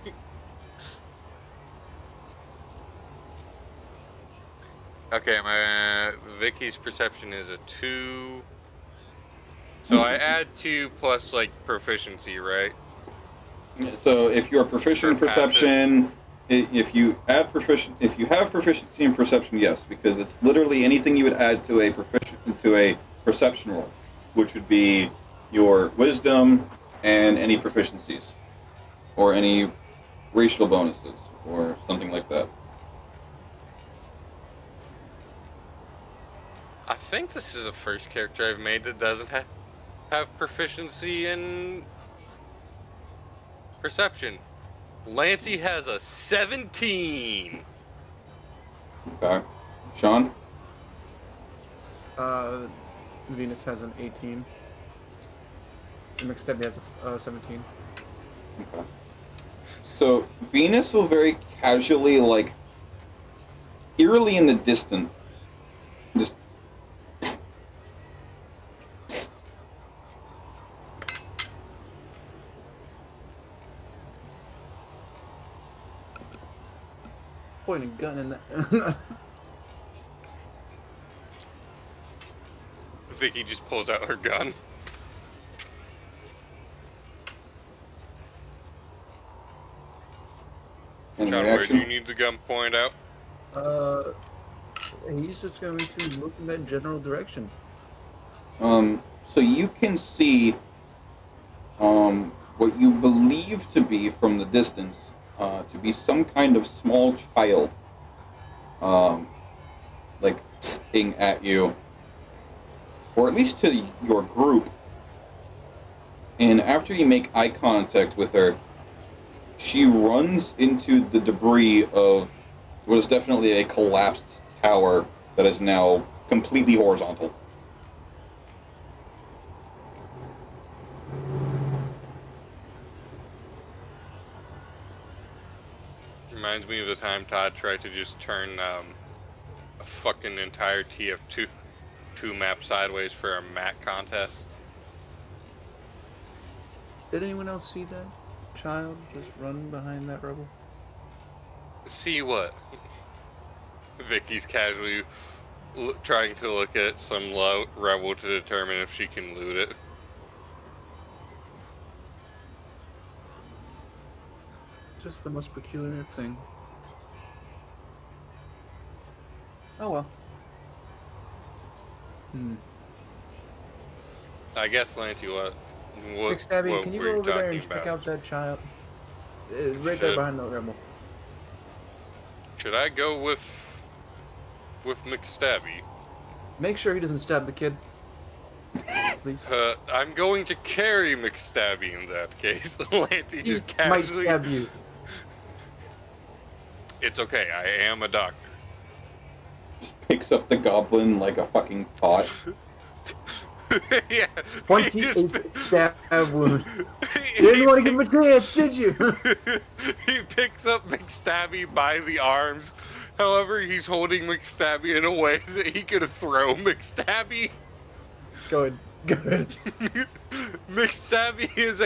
Okay, my Vicky's perception is a 2. So I add 2 plus like proficiency, right? So if you're proficient in For passive. perception, if you have proficiency in perception, yes, because it's literally anything you would add to a perception roll, which would be your wisdom and any proficiencies, or any racial bonuses, or something like that. I think this is the first character I've made that doesn't have proficiency in perception. Lancey has a 17. Okay, Sean. Venus has an 18. And McStabby has a 17. Okay. So Venus will very casually, like, eerily in the distance, just Point a gun in that. Vicky just pulls out her gun. in John, where do reaction. you need the gun pointed out? He's just going to look in that general direction. So you can see what you believe to be from the distance to be some kind of small child, like psing at you, or at least to your group. And after you make eye contact with her, she runs into the debris of what is definitely a collapsed tower that is now completely horizontal. Reminds me of the time Todd tried to just turn a fucking entire TF2 map sideways for a mat contest. Did anyone else see that child just run behind that rubble? See what? Vicky's casually trying to look at some rebel to determine if she can loot it. Just the most peculiar thing. Oh well. I guess, Lancey, what McStabby, can you were go over there talking and check about? out that child? Right there Should. behind the rebel. Should I go with with McStabby. Make sure he doesn't stab the kid. Please. I'm going to carry McStabby in that case. Lanty He just might casually. stab you. It's okay. I am a doctor. Picks up the goblin like a fucking pot. Yeah. 28 stab wound. He You didn't want to give him a chance, did you? He picks up McStabby by the arms. However, he's holding McStabby in a way that he could throw McStabby. Good. Good. McStabby is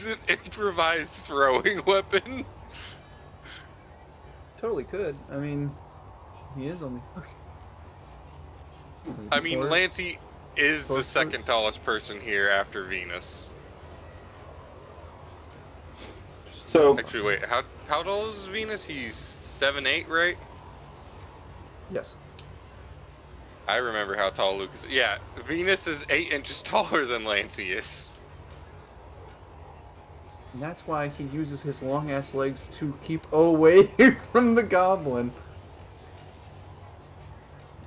an improvised throwing weapon. Totally could. I mean, he is only fucking. I mean, Lancy is the 4 foot. second tallest person here after Venus. So, Actually, wait, how tall is Venus? He's 7'8", right? Yes. I remember how tall Luke is. Yeah, Venus is 8 inches taller than Lancy is. And that's why he uses his long ass legs to keep away from the goblin.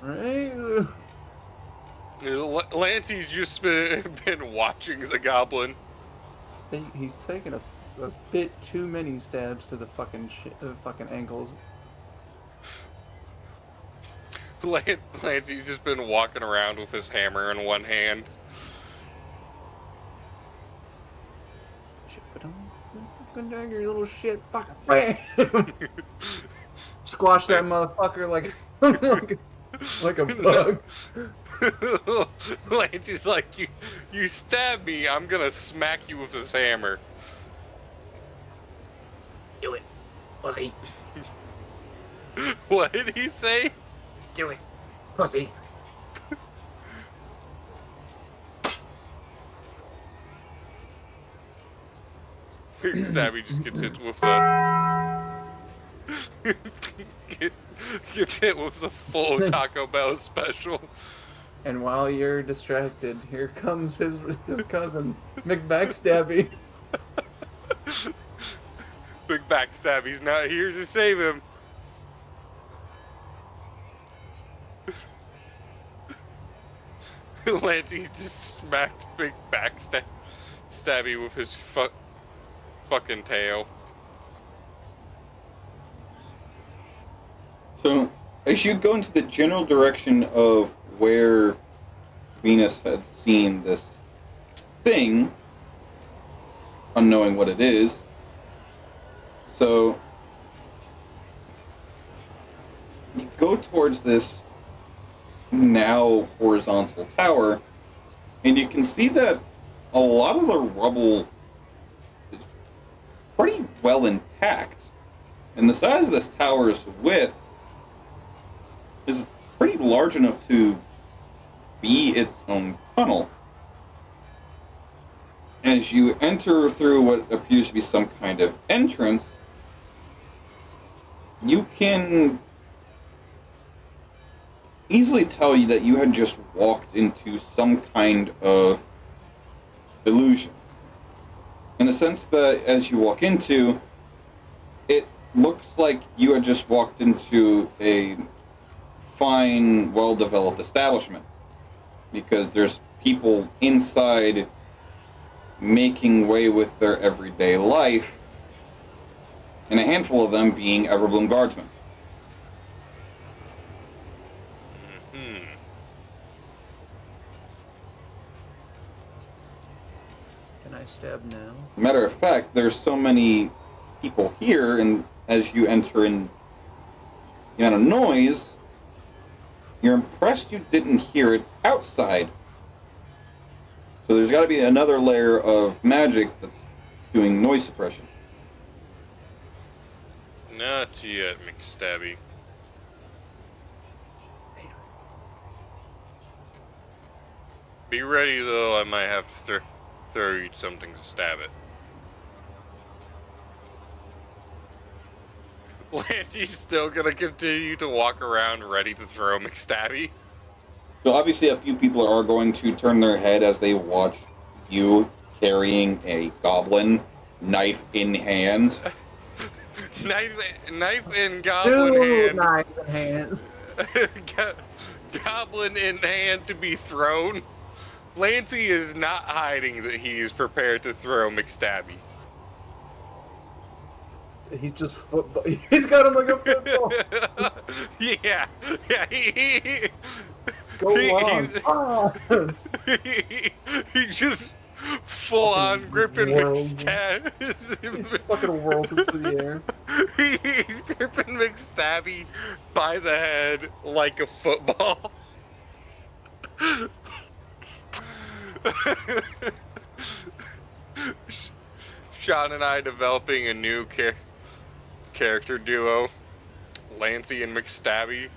Right? Lancy's just been watching the goblin. He's taken a bit too many stabs to the fucking fucking ankles. Lancy's just been walking around with his hammer in one hand. Shit, but I'm fucking dagger, you little shit. Fucking bam! Squash that motherfucker like like a bug. Lancy's like, you stab me, I'm gonna smack you with this hammer. Do it, pussy. What did he say? Do it, pussy. Stabby just gets hit with the gets hit with the full Taco Bell special. And while you're distracted, here comes his cousin, McBackstabby. Big backstabby's not here to save him. Lancy just smacked Big Backstabby with his fucking tail. So, as you go into the general direction of where Venus had seen this thing, unknowing what it is, so you go towards this now horizontal tower, and you can see that a lot of the rubble is pretty well intact, and the size of this tower's width is pretty large enough to be its own tunnel. As you enter through what appears to be some kind of entrance, you can easily tell you that you had just walked into some kind of illusion. In the sense that as you walk into, it looks like you had just walked into a fine, well-developed establishment, because there's people inside making way with their everyday life, and a handful of them being Everbloom guardsmen. Can I stab now? Matter of fact, there's so many people here, and as you enter in the amount of noise, you're impressed you didn't hear it outside. So there's got to be another layer of magic that's doing noise suppression. Not yet, McStabby. Be ready, though. I might have to throw you something to stab it. Lancy's still gonna continue to walk around ready to throw McStabby. So obviously a few people are going to turn their head as they watch you carrying a goblin, knife in hand. Knife in goblin Two hand. knives in hands. Goblin in hand to be thrown. Lancy is not hiding that he is prepared to throw McStabby. He's just football. He's got him like a football. yeah. Go on. he's- Ah. He's just full on gripping whirls. He McStabby. fucking whirls into the air. He's gripping McStabby by the head like a football. Sean and I developing a new character duo, Lancy and McStabby.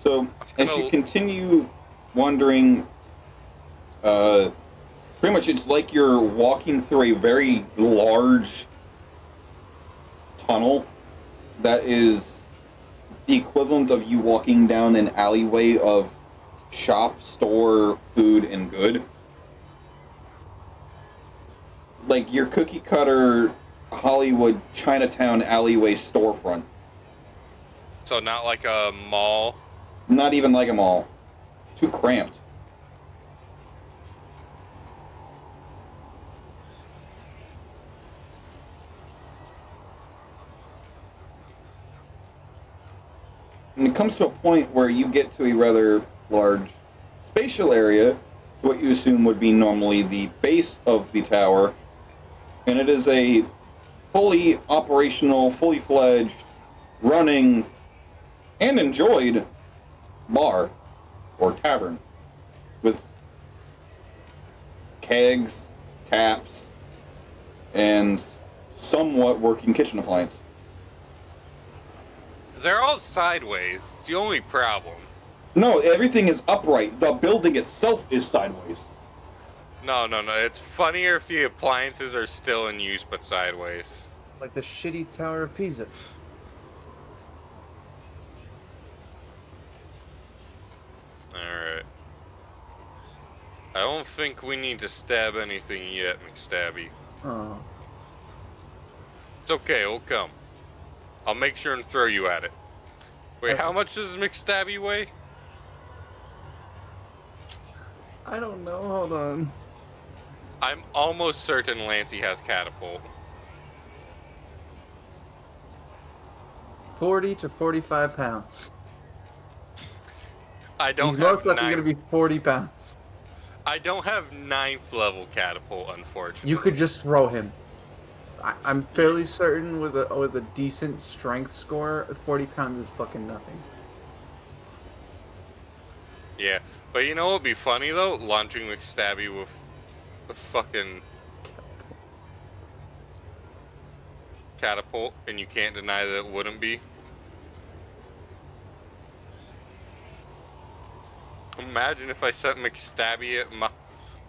So, as you continue wandering, pretty much it's like you're walking through a very large tunnel that is the equivalent of you walking down an alleyway of shop, store, food, and good. Like your cookie cutter Hollywood Chinatown alleyway storefront. So not like a mall. Not even like them all. It's too cramped. And it comes to a point where you get to a rather large spatial area, to what you assume would be normally the base of the tower, and it is a fully operational, fully fledged, running, and enjoyed bar or tavern with kegs, taps, and somewhat working kitchen appliance. They're all sideways. It's the only problem. No, everything is upright. The building itself is sideways. No. It's funnier if the appliances are still in use but sideways. Like the shitty Tower of Pisa. Alright. I don't think we need to stab anything yet, McStabby. Oh. It's okay, it'll come. I'll make sure and throw you at it. Wait, how much does McStabby weigh? I don't know. Hold on. I'm almost certain Lancy has catapult. 40 to 45 pounds. I don't He's have most likely going to be 40 pounds. I don't have 9th level catapult, unfortunately. You could just throw him. I'm fairly certain with a decent strength score, 40 pounds is fucking nothing. Yeah, but you know what would be funny though? Launching McStabby with a fucking catapult, and you can't deny that it wouldn't be. Imagine if I sent McStabby at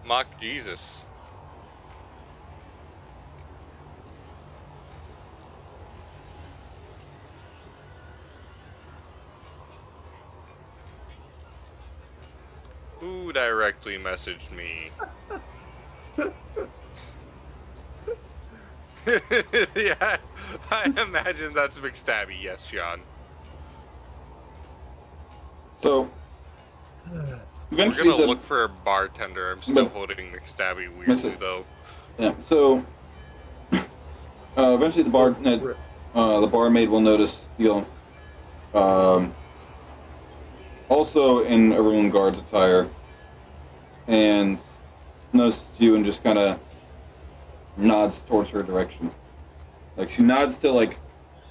Mock Jesus. Who directly messaged me? Yeah, I imagine that's McStabby. Yes, Sean. So, We're eventually gonna the, look for a bartender. I'm still But- holding McStabby weirdly though. yeah, so eventually the barmaid will notice you. Also in Arun guard's attire, and notices you and just kind of nods towards her direction. Like she nods to like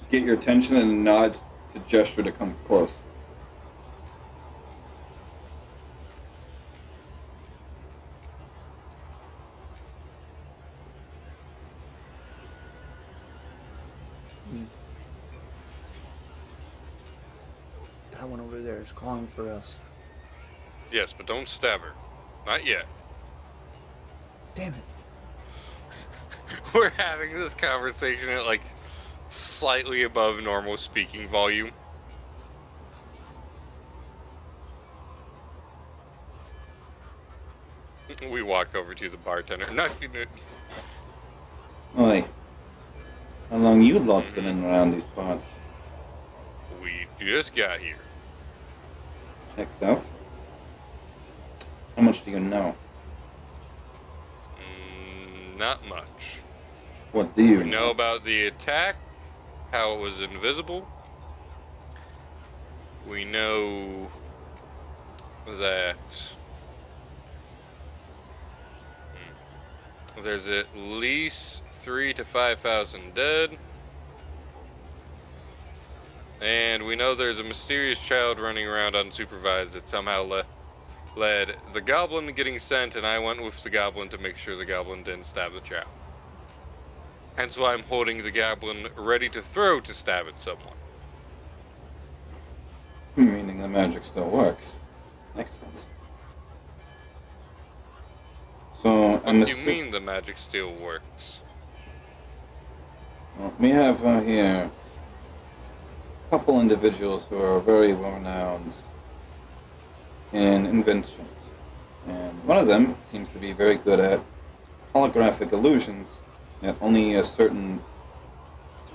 get your attention and nods to gesture to come close. That one over there is calling for us. Yes, but don't stab her. Not yet. Damn it. We're having this conversation at like slightly above normal speaking volume. We walk over to the bartender. Nothing. Like, long you lot been in around these parts? We just got here. Checks out. How much do you know? Not much. What do you We know about the attack, how it was invisible. We know that there's at least 3,000 to 5,000 dead. And we know there's a mysterious child running around unsupervised that somehow led the goblin to getting sent, and I went with the goblin to make sure the goblin didn't stab the child. Hence why I'm holding the goblin ready to throw to stab at someone. Meaning the magic still works. Excellent. So, What do you mean the magic still works? Well, we have here a couple individuals who are very well renowned in inventions. And one of them seems to be very good at holographic illusions that only a certain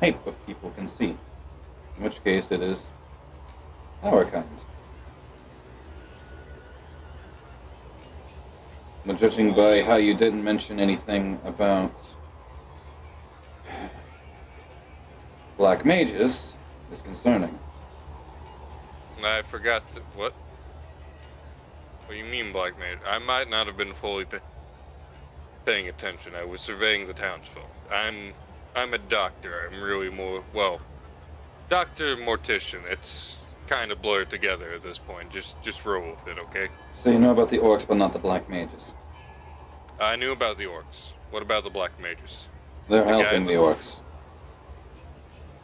type of people can see. In which case it is our kind. But judging by how you didn't mention anything about black mages is concerning. I forgot to, what? What do you mean black mage? I might not have been fully paying attention. I was surveying the townsfolk. I'm a doctor. I'm really more, well, doctor mortician. It's kind of blurred together at this point. Just roll with it, okay? So you know about the orcs, but not the black mages. I knew about the orcs. What about the black mages? They're The guy helping at the the- orcs.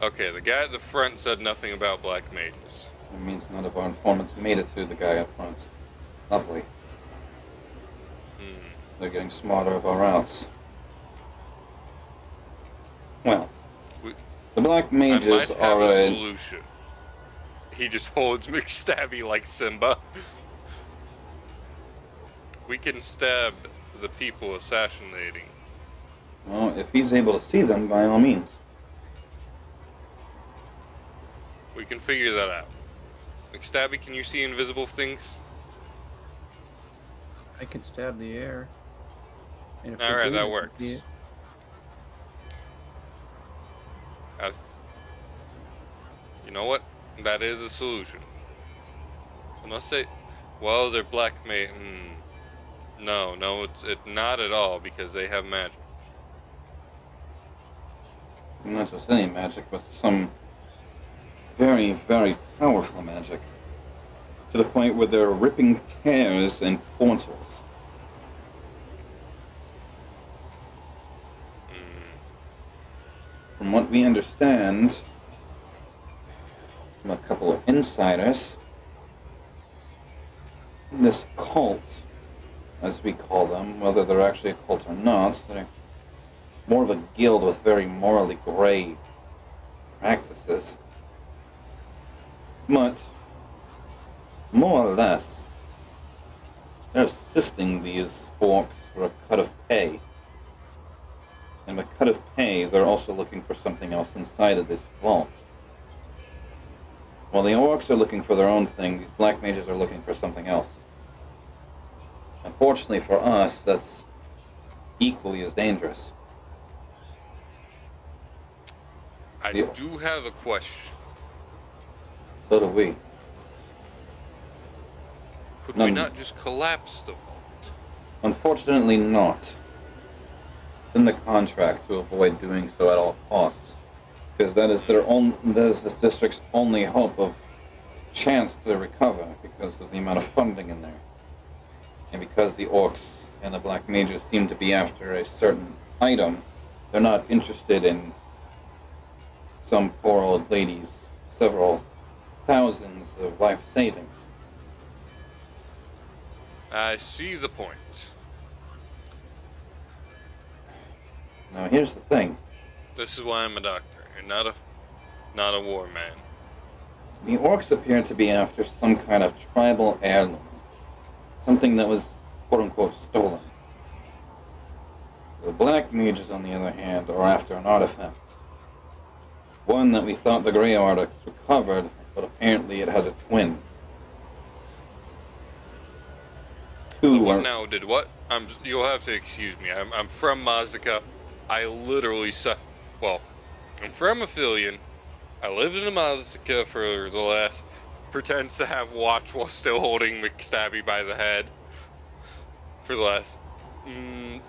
Okay, the guy at the front said nothing about black mages. It means none of our informants made it to the guy up front. Lovely. They're getting smarter of our routes. Well, We- the black I might mages have are a a... solution. He just holds McStabby like Simba. We can stab the people assassinating. Well, if he's able to see them, by all means. We can figure that out. McStabby, can you see invisible things? I can stab the air. And if Alright, we do, that we works. can see it. You know what? That is a solution. Unless they, well, they're black No, it's not at all because they have magic. Not just any magic, but some very, very powerful magic. To the point where they're ripping tears and portals. From what we understand from a couple of insiders, this cult, as we call them, whether they're actually a cult or not, they're more of a guild with very morally gray practices. But, more or less, they're assisting these orcs for a cut of pay. And a cut of pay, they're also looking for something else inside of this vault. While the orcs are looking for their own thing, these black mages are looking for something else. Unfortunately for us, that's equally as dangerous. I Yeah. do have a question. So do we. Could None. we not just collapse the vault? Unfortunately not. It's in the contract to avoid doing so at all costs. Because that is that is this district's only hope of chance to recover because of the amount of funding in there. And because the orcs and the black mages seem to be after a certain item, they're not interested in some poor old lady's several thousands of life savings. I see the point. Now here's the thing. This is why I'm a doctor and not a war man. The orcs appear to be after some kind of tribal heirloom. Something that was quote-unquote stolen. The black mages, on the other hand, are after an artifact. one that we thought the Grey Oryx recovered, but apparently it has a twin. Two What are... now? Did what? You'll have to excuse me. I'm from Mazaka. I literally well, I'm from Aphelion. I lived in Mazaka for the last. Pretends to have watch while still holding McStabby by the head for the last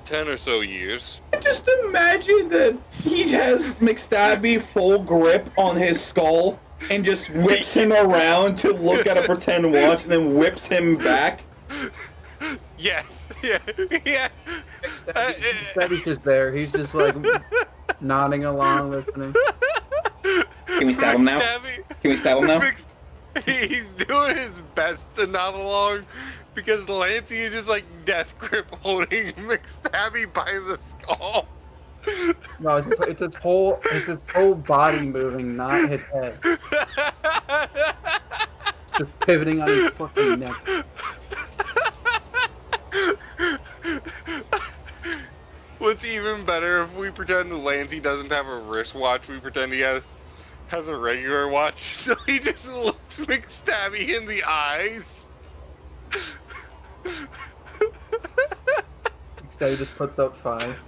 10 or so years. Just imagine that he has McStabby full grip on his skull and just whips him around to look at a pretend watch and then whips him back. Yes. Yeah. Yeah. McStabby's just there. He's just like nodding along, listening. Can we stab him now? Can we stab him now? He's doing his best to nod along because Lancey is just like death grip holding McStabby by the skull. No, it's his whole body moving, not his head. Just pivoting on his fucking neck. What's even better if we pretend Lancey doesn't have a wristwatch, we pretend he has a regular watch, so he just looks McStabby in the eyes. McStabby just puts up 5.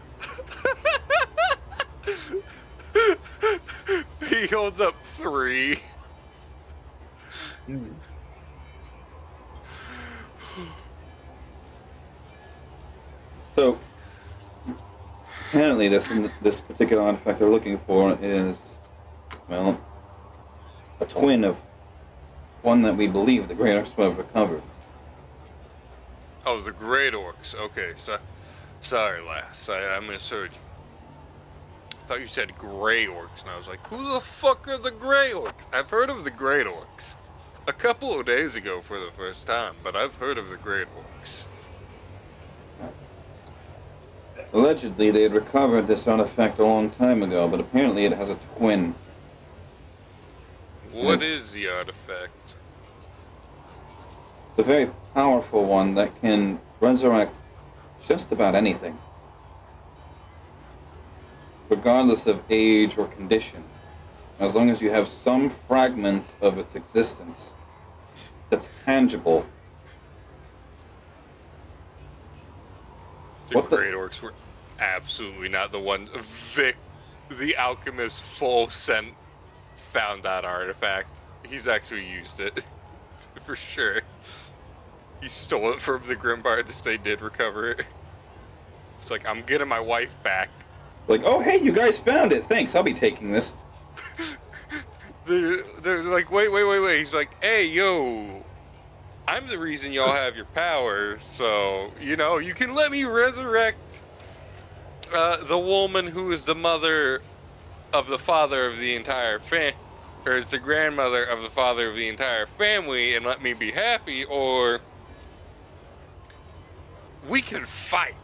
He holds up 3. So, apparently this particular artifact they're looking for is, well, a twin of one that we believe the Great Orcs have recovered. Oh, the Great Orcs. Okay, so sorry, lass. I misheard you. I thought you said Grey Orcs, and I was like, who the fuck are the Grey Orcs? I've heard of the Great Orcs. A couple of days ago for the first time, but I've heard of the Great Orcs. Allegedly, they had recovered this artifact a long time ago, but apparently it has a twin. What Yes. is the artifact? It's a very powerful one that can resurrect just about anything, regardless of age or condition, as long as you have some fragment of its existence that's tangible. The What the- Great Orcs were absolutely not the one. Vic, the alchemist, full sent found that artifact. He's actually used it for sure. He stole it from the Grimbards if they did recover it. It's like, I'm getting my wife back. Like, oh hey, you guys found it. Thanks, I'll be taking this. They're like, wait. He's like, hey, yo, I'm the reason y'all have your power, so, you can let me resurrect the woman who is the mother of the father of the entire or it's the grandmother of the father of the entire family, and let me be happy, or we can fight.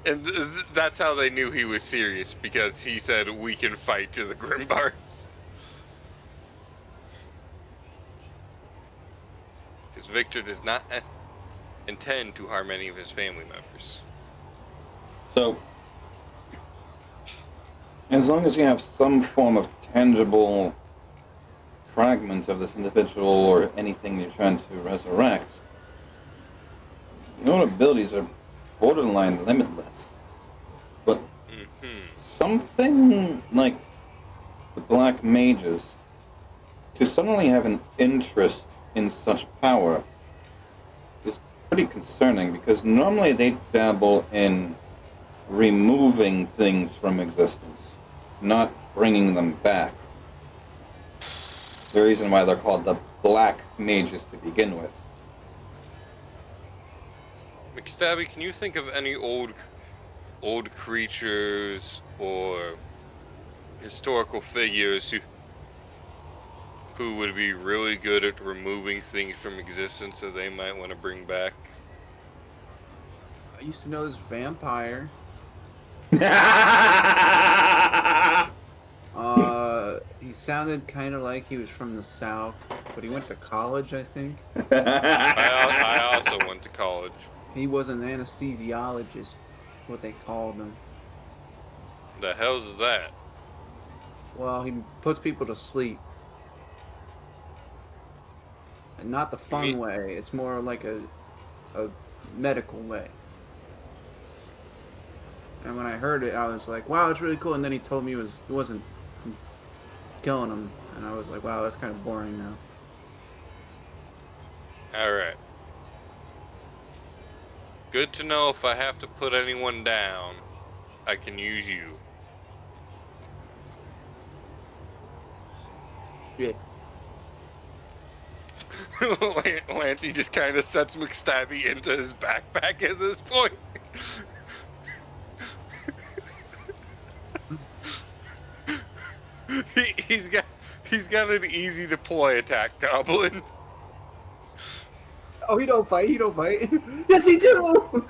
And that's how they knew he was serious, because he said, we can fight to the Grimbards. Because Victor does not intend to harm any of his family members. So, as long as you have some form of tangible fragment of this individual or anything you're trying to resurrect, your abilities are borderline limitless. But something like the Black Mages, to suddenly have an interest in such power is pretty concerning, because normally they dabble in removing things from existence, not bringing them back. The reason why they're called the Black Mages to begin with. McStabby, can you think of any old creatures or historical figures who would be really good at removing things from existence that they might want to bring back? I used to know this vampire. He sounded kind of like he was from the South, but he went to college, I think. I also went to college. He was an anesthesiologist, what they called him. The hell's that? Well, he puts people to sleep. And not the fun mean- way. It's more like a medical way. And when I heard it, I was like, wow, it's really cool. And then he told me it wasn't killing him. And I was like, wow, that's kind of boring now. Alright. Good to know if I have to put anyone down, I can use you. Yeah. Lancey just kind of sets McStabby into his backpack at this point. He's got an easy deploy attack goblin. Oh, he don't bite. He don't bite. Yes, he do.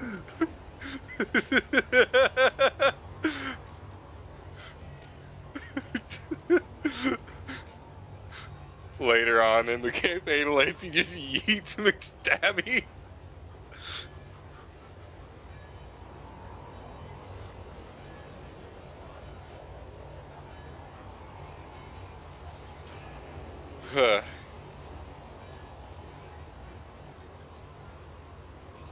Later on in the campaign, Lancey just yeets McStabby.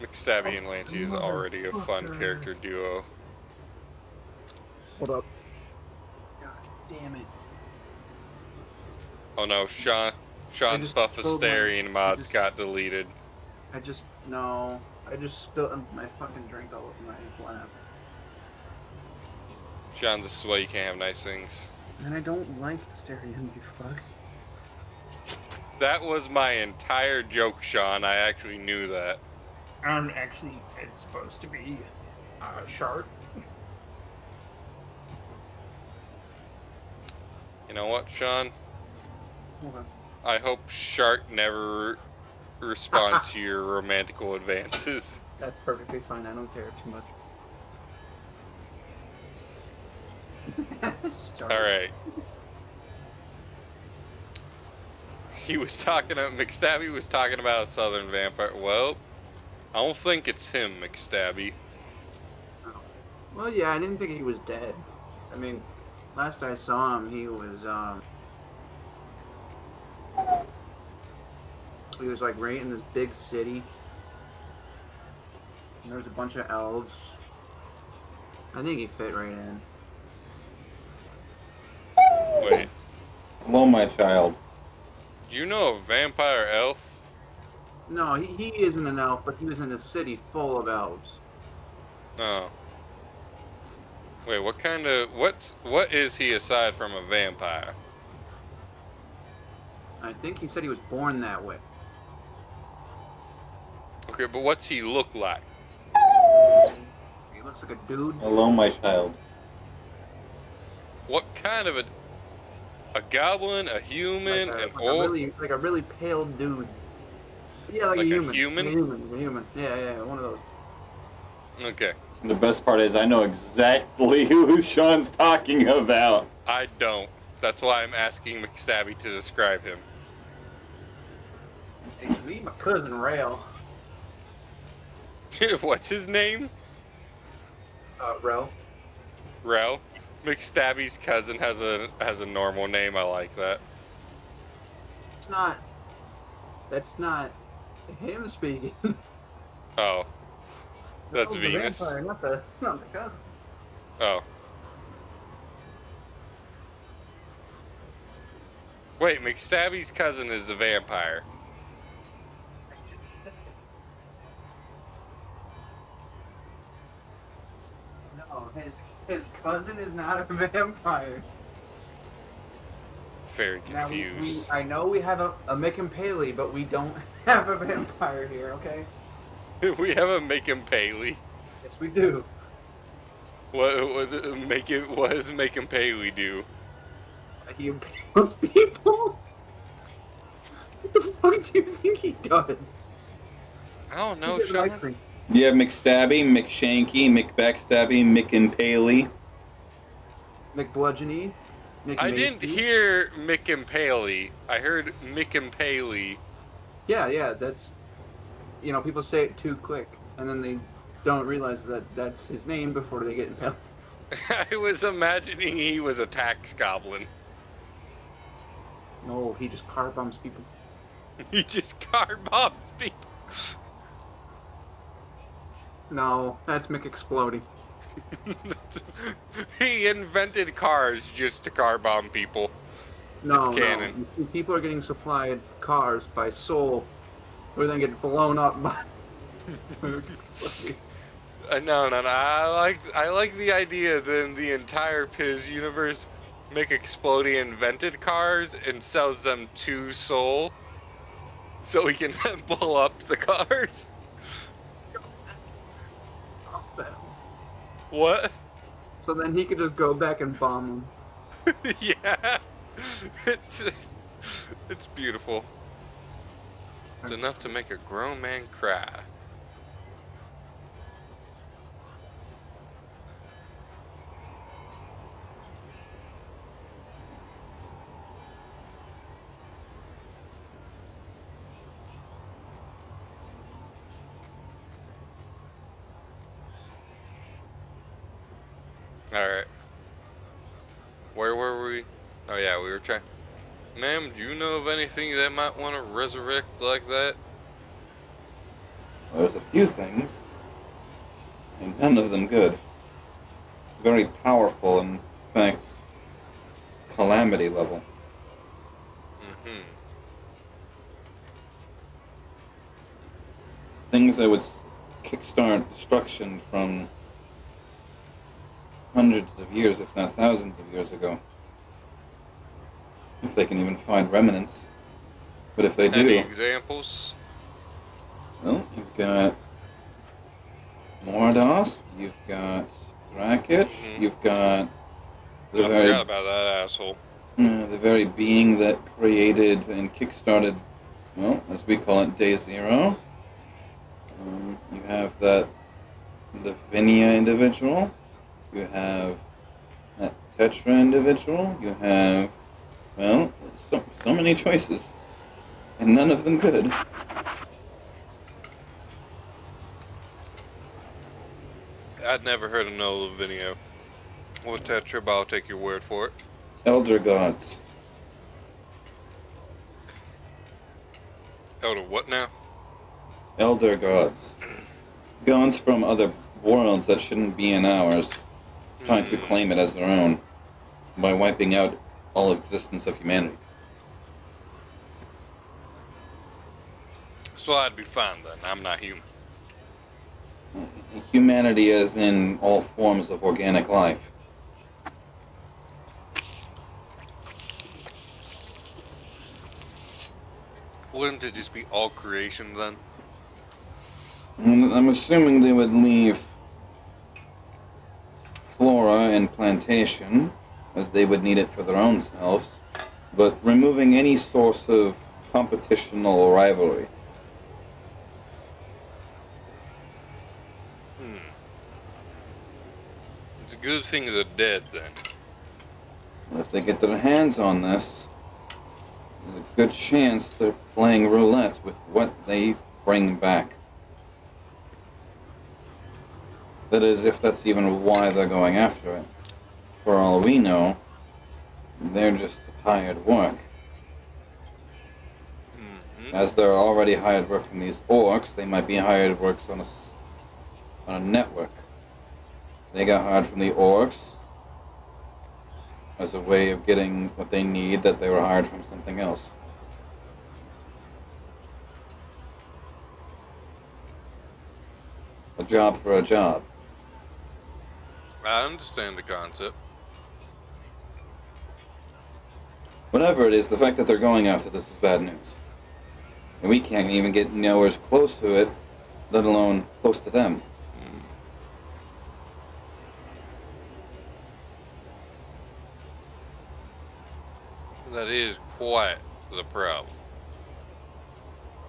McStabby and Lancey is already a fun Motherfucker. character duo. Hold up. God damn it. Oh no, Sean's just spilled Buffasterian my- I mods just- got deleted. I just spilled my fucking drink all over my lap. Sean, this is why you can't have nice things. And I don't like Asterion, you fuck. That was my entire joke, Sean. I actually knew that. Actually, it's supposed to be sharp. You know what, Sean? Okay. I hope Shark never responds to your romantical advances. That's perfectly fine. I don't care too much. Sharp. Alright. He was talking about, McStabby was talking about a southern vampire. Well, I don't think it's him, McStabby. Well, yeah, I didn't think he was dead. I mean, last I saw him, he was like right in this big city. And there was a bunch of elves. I think he fit right in. Wait, Hello, my child. do you know a vampire elf? No, he isn't an elf, but he was in a city full of elves. Oh. Wait, what is he aside from a vampire? I think he said he was born that way. Okay, but what's he look like? He looks like a dude. Hello, my child. What kind of a goblin, a human, an orc? like a really pale dude. Yeah, like, Like a a human. human? A human. Yeah, one of those. Okay, The best part is I know exactly who Sean's talking about. I don't. That's why I'm asking McStabby to describe him. Hey, meet my cousin Rail. What's his name? Rel. Rel. McStabby's cousin has a normal name. I like that. That's not him speaking. Oh, that's the Venus. vampire, not the cousin. Oh. Wait, McStabby's cousin is the vampire. No, his cousin is not a vampire. Very Now, confused. I know we have a Mick and Paley, but we don't have a vampire here, okay? We have a Make Him Paley. Yes, we do. What does Make Him Paley do? He impales people? What the fuck do you think he does? I don't know, He gets ice Sean. cream. You have McStabby, McShanky, McBackstabby, McImpaley. McBludgeony? I didn't hear Mick and Paley. I heard Mick and Paley. Yeah, that's... You know, people say it too quick, and then they don't realize that that's his name before they get impaled. I was imagining he was a tax goblin. No, he just car bombs people. He just car bombed people. No, that's McExplodey. He invented cars just to car bomb people. No, It's canon. no. People are getting supplied cars by Soul, who then get blown up by McExplodey. No. I like the idea that in the entire Piz universe, McExplodey invented cars and sells them to Soul, so he can then blow up the cars. What? So then he could just go back and bomb them. Yeah. It's beautiful. It's enough to make a grown man cry. Alright. Where were we? Oh yeah, we were trying. Ma'am, do you know of anything that might want to resurrect like that? Well, there's a few things, and none of them good. Very powerful, in fact, calamity level. Mm-hmm. Things that would kickstart destruction from hundreds of years, if not thousands of years ago. If they can even find remnants. But if they do... Any examples? Well, you've got Mordos, you've got Drakich, you've got I forgot about that asshole. the very being that created and kickstarted, well, as we call it, Day Zero. You have the Vinia individual. You have that Tetra individual. You have, well, so many choices, and none of them good. I'd never heard of no Lavinia. What's that trip? I'll take your word for it. Elder gods. Elder what now? Elder gods. Gods from other worlds that shouldn't be in ours, trying to claim it as their own by wiping out all existence of humanity. So I'd be fine then. I'm not human. Humanity as in all forms of organic life. Wouldn't it just be all creation then? And I'm assuming they would leave flora and plantation, as they would need it for their own selves, but removing any source of competitional rivalry. It's a good thing they're dead then. If they get their hands on this, there's a good chance they're playing roulette with what they bring back. That is, if that's even why they're going after it. For all we know, they're just hired work. As they're already hired work from these orcs, they might be hired works on a network. They got hired from the orcs as a way of getting what they need, that they were hired from something else. A job for a job. I understand the concept. Whatever it is, the fact that they're going after this is bad news. And we can't even get nowhere close to it, let alone close to them. That is quite the problem.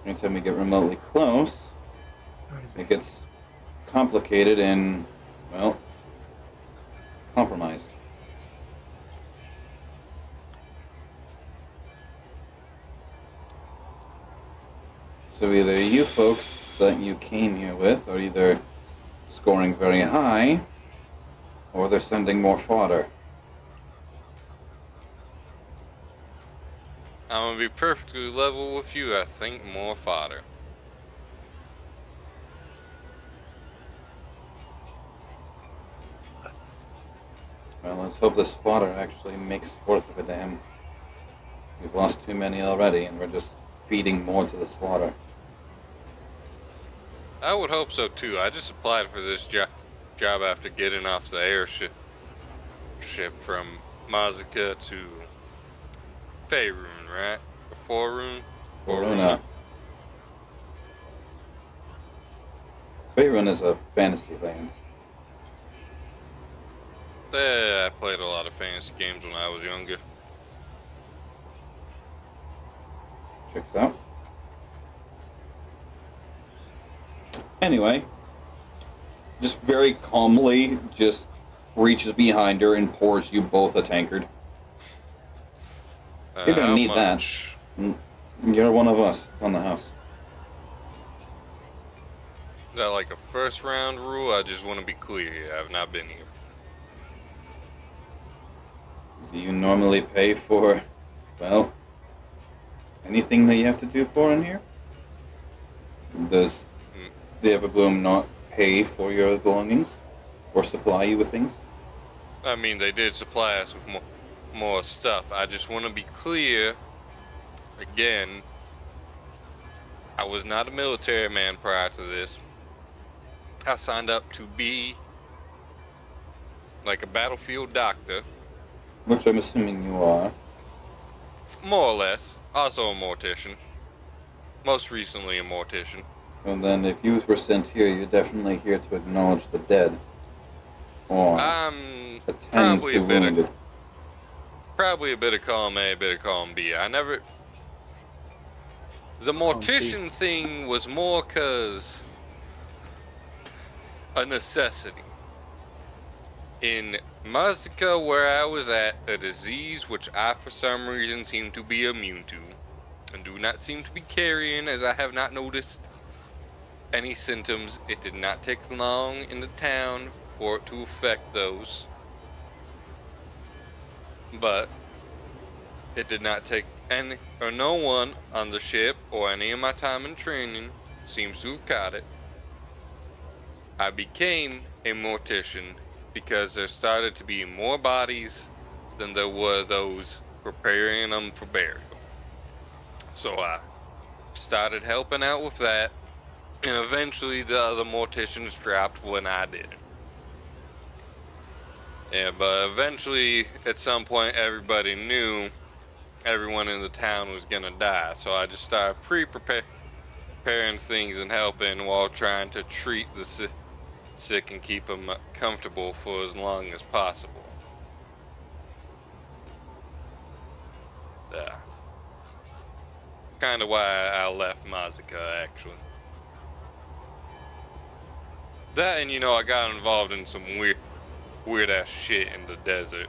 Anytime we get remotely close, it gets complicated and, well, compromised. So either you folks that you came here with are either scoring very high, or they're sending more fodder. I'm gonna be perfectly level with you. I think more fodder. Well, let's hope this fodder actually makes worth of a damn. We've lost too many already, and we're just feeding more to the slaughter. I would hope so too. I just applied for this job after getting off the airship from Mazika to Faerun, right? Or Faerun? Foruna. Faerun is a fantasy land. I played a lot of fantasy games when I was younger. Checks out. Anyway, just very calmly, just reaches behind her and pours you both a tankard. You're gonna How need much? that. You're one of us. It's on the house. Is that like a first round rule? I just want to be clear here. I've not been here. Do you normally pay for, well, anything that you have to do for in here? Does the Everbloom not pay for your belongings? Or supply you with things? I mean, they did supply us with more stuff. I just want to be clear. Again, I was not a military man prior to this. I signed up to be like a battlefield doctor, Which I'm assuming you are. more or less. Also a mortician. Most recently a mortician. Well then, if you were sent here, you're definitely here to acknowledge the dead. Or attend Probably to a bit wounded. of probably a bit of column A, a bit of column B. The mortician thing was more cause a necessity. In Mazika, where I was at, a disease which I for some reason seem to be immune to, and do not seem to be carrying, as I have not noticed any symptoms. It did not take long in the town for it to affect those. But it did not take any or no one on the ship or any of my time in training seems to have caught it. I became a mortician because there started to be more bodies than there were those preparing them for burial. So I started helping out with that, and eventually the other morticians dropped when I did. Yeah, but eventually, at some point, everybody knew everyone in the town was gonna die, so I just started preparing things and helping while trying to treat the sick and keep them comfortable for as long as possible. Yeah. Kind of why I left Mazika, actually. That, and I got involved in some weird ass shit in the desert.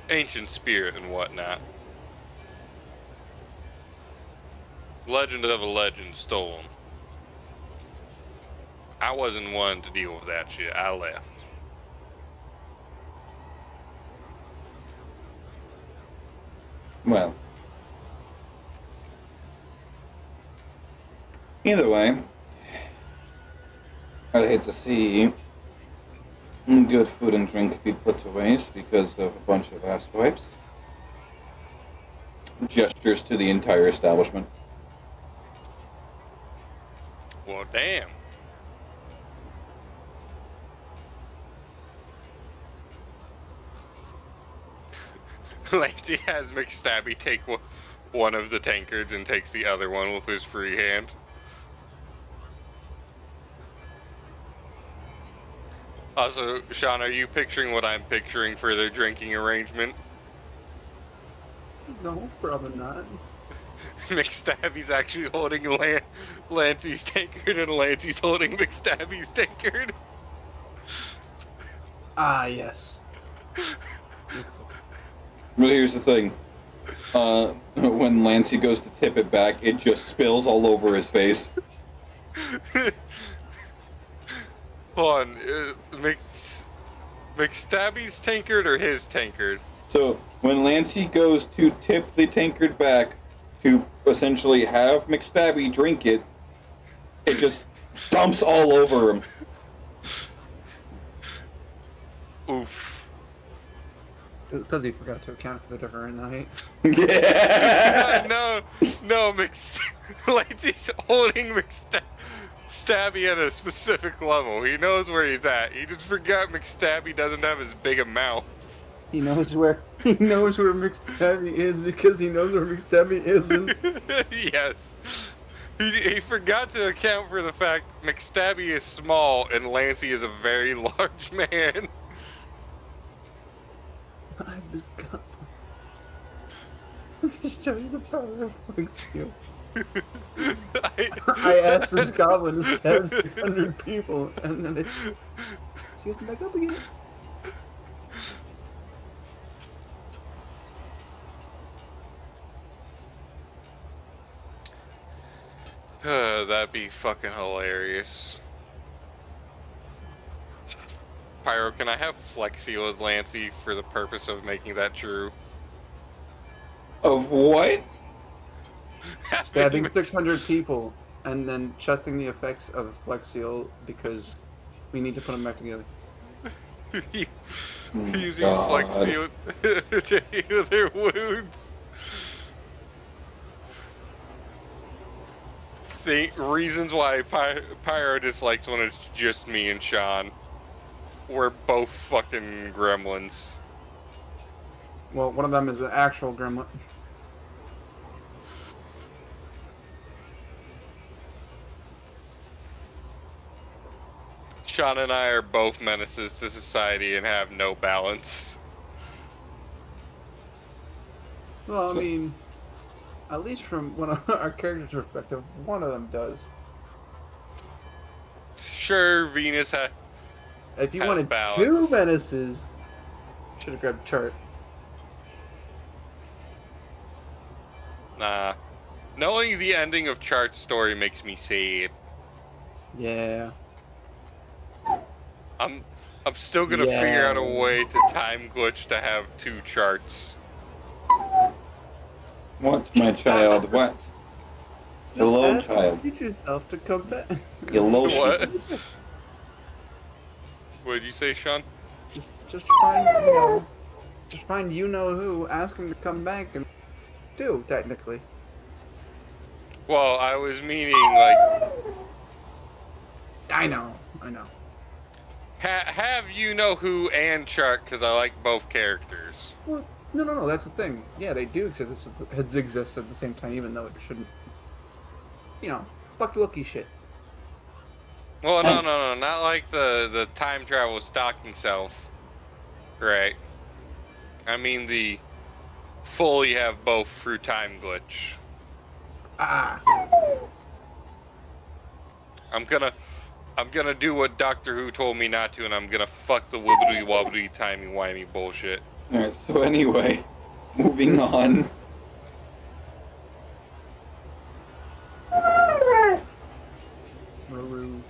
Ancient spirit and whatnot. Legend of a legend stole them. I wasn't one to deal with that shit. I left. Well. Either way, I'd hate to see good food and drink be put to waste because of a bunch of ass wipes. Gestures to the entire establishment. Well, damn. Lancey has McStabby take one of the tankards and takes the other one with his free hand. Also, Sean, are you picturing what I'm picturing for their drinking arrangement? No, probably not. McStabby's actually holding Lancey's tankard, and Lancey's holding McStabby's tankard. Ah, yes. But here's the thing. When Lancey goes to tip it back, it just spills all over his face. Hold on, McStabby's tankard or his tankard? So when Lancey goes to tip the tankard back to essentially have McStabby drink it, it just dumps all over him. Oof. Because he forgot to account for the different night. Yeah. no, Lancey's holding McStabby at a specific level. He knows where he's at. He just forgot McStabby doesn't have as big a mouth. He knows where McStabby is because he knows where McStabby isn't. Yes. He forgot to account for the fact McStabby is small and Lancey is a very large man. I've just got. Just show you the power of Flex Seal. I asked this goblin to stab 600 people, and then she goes back up again. That'd be fucking hilarious. Pyro, can I have Flexio as Lancey for the purpose of making that true? Of what? Stabbing 600 people, and then trusting the effects of Flex Seal because we need to put them back together. Using God. Flexio to heal their wounds. Reasons why Pyro dislikes when it's just me and Sean. We're both fucking gremlins. Well, one of them is an actual gremlin. Sean and I are both menaces to society and have no balance. Well, I mean, at least from one of our characters' perspective, one of them does. Sure, Venus had. If you Has wanted balance. 2 menaces, should have grabbed Chart. Nah. Knowing the ending of Chart's story makes me sad. Yeah. I'm still gonna figure out a way to time glitch to have 2 charts. What, my child? What? Hello, Ask child. Teach yourself to come back. Hello. What? What did you say, Sean? Just find you know who, ask him to come back and do technically. Well, I was meaning like I know. have you know who and Chart because I like both characters. Well, no. That's the thing. Yeah, they do exist. It exists at the same time, even though it shouldn't. You know, fuck Wookiee shit. Well, no, not like the time travel stalking self, right? I mean the fully have both through time glitch. Ah. I'm gonna do what Doctor Who told me not to, and I'm gonna fuck the wibbly wobbly timey wimey bullshit. Alright, so anyway, moving on.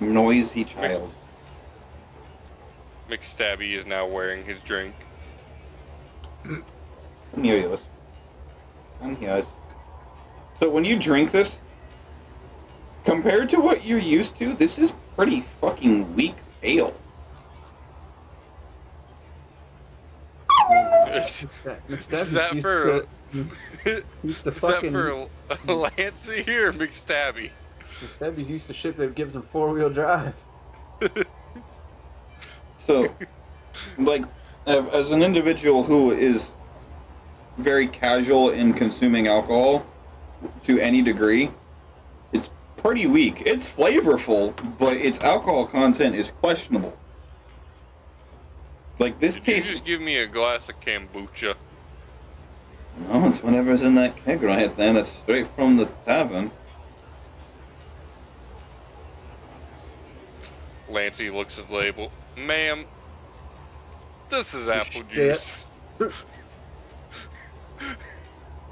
Noisy child. McStabby is now wearing his drink. Come here, yours. Come here. So when you drink this, compared to what you're used to, this is pretty fucking weak ale. Is McStabby that used for used to is that fucking for Lancey or McStabby? McStabby's used to shit that gives him 4-wheel drive. So, like, as an individual who is very casual in consuming alcohol to any degree, it's pretty weak. It's flavorful, but its alcohol content is questionable. Like, this Did you tastes... just give me a glass of kombucha? No, it's whatever's in that keg right then. It's straight from the tavern. Lancey looks at the label. Ma'am, this is apple Shit. juice.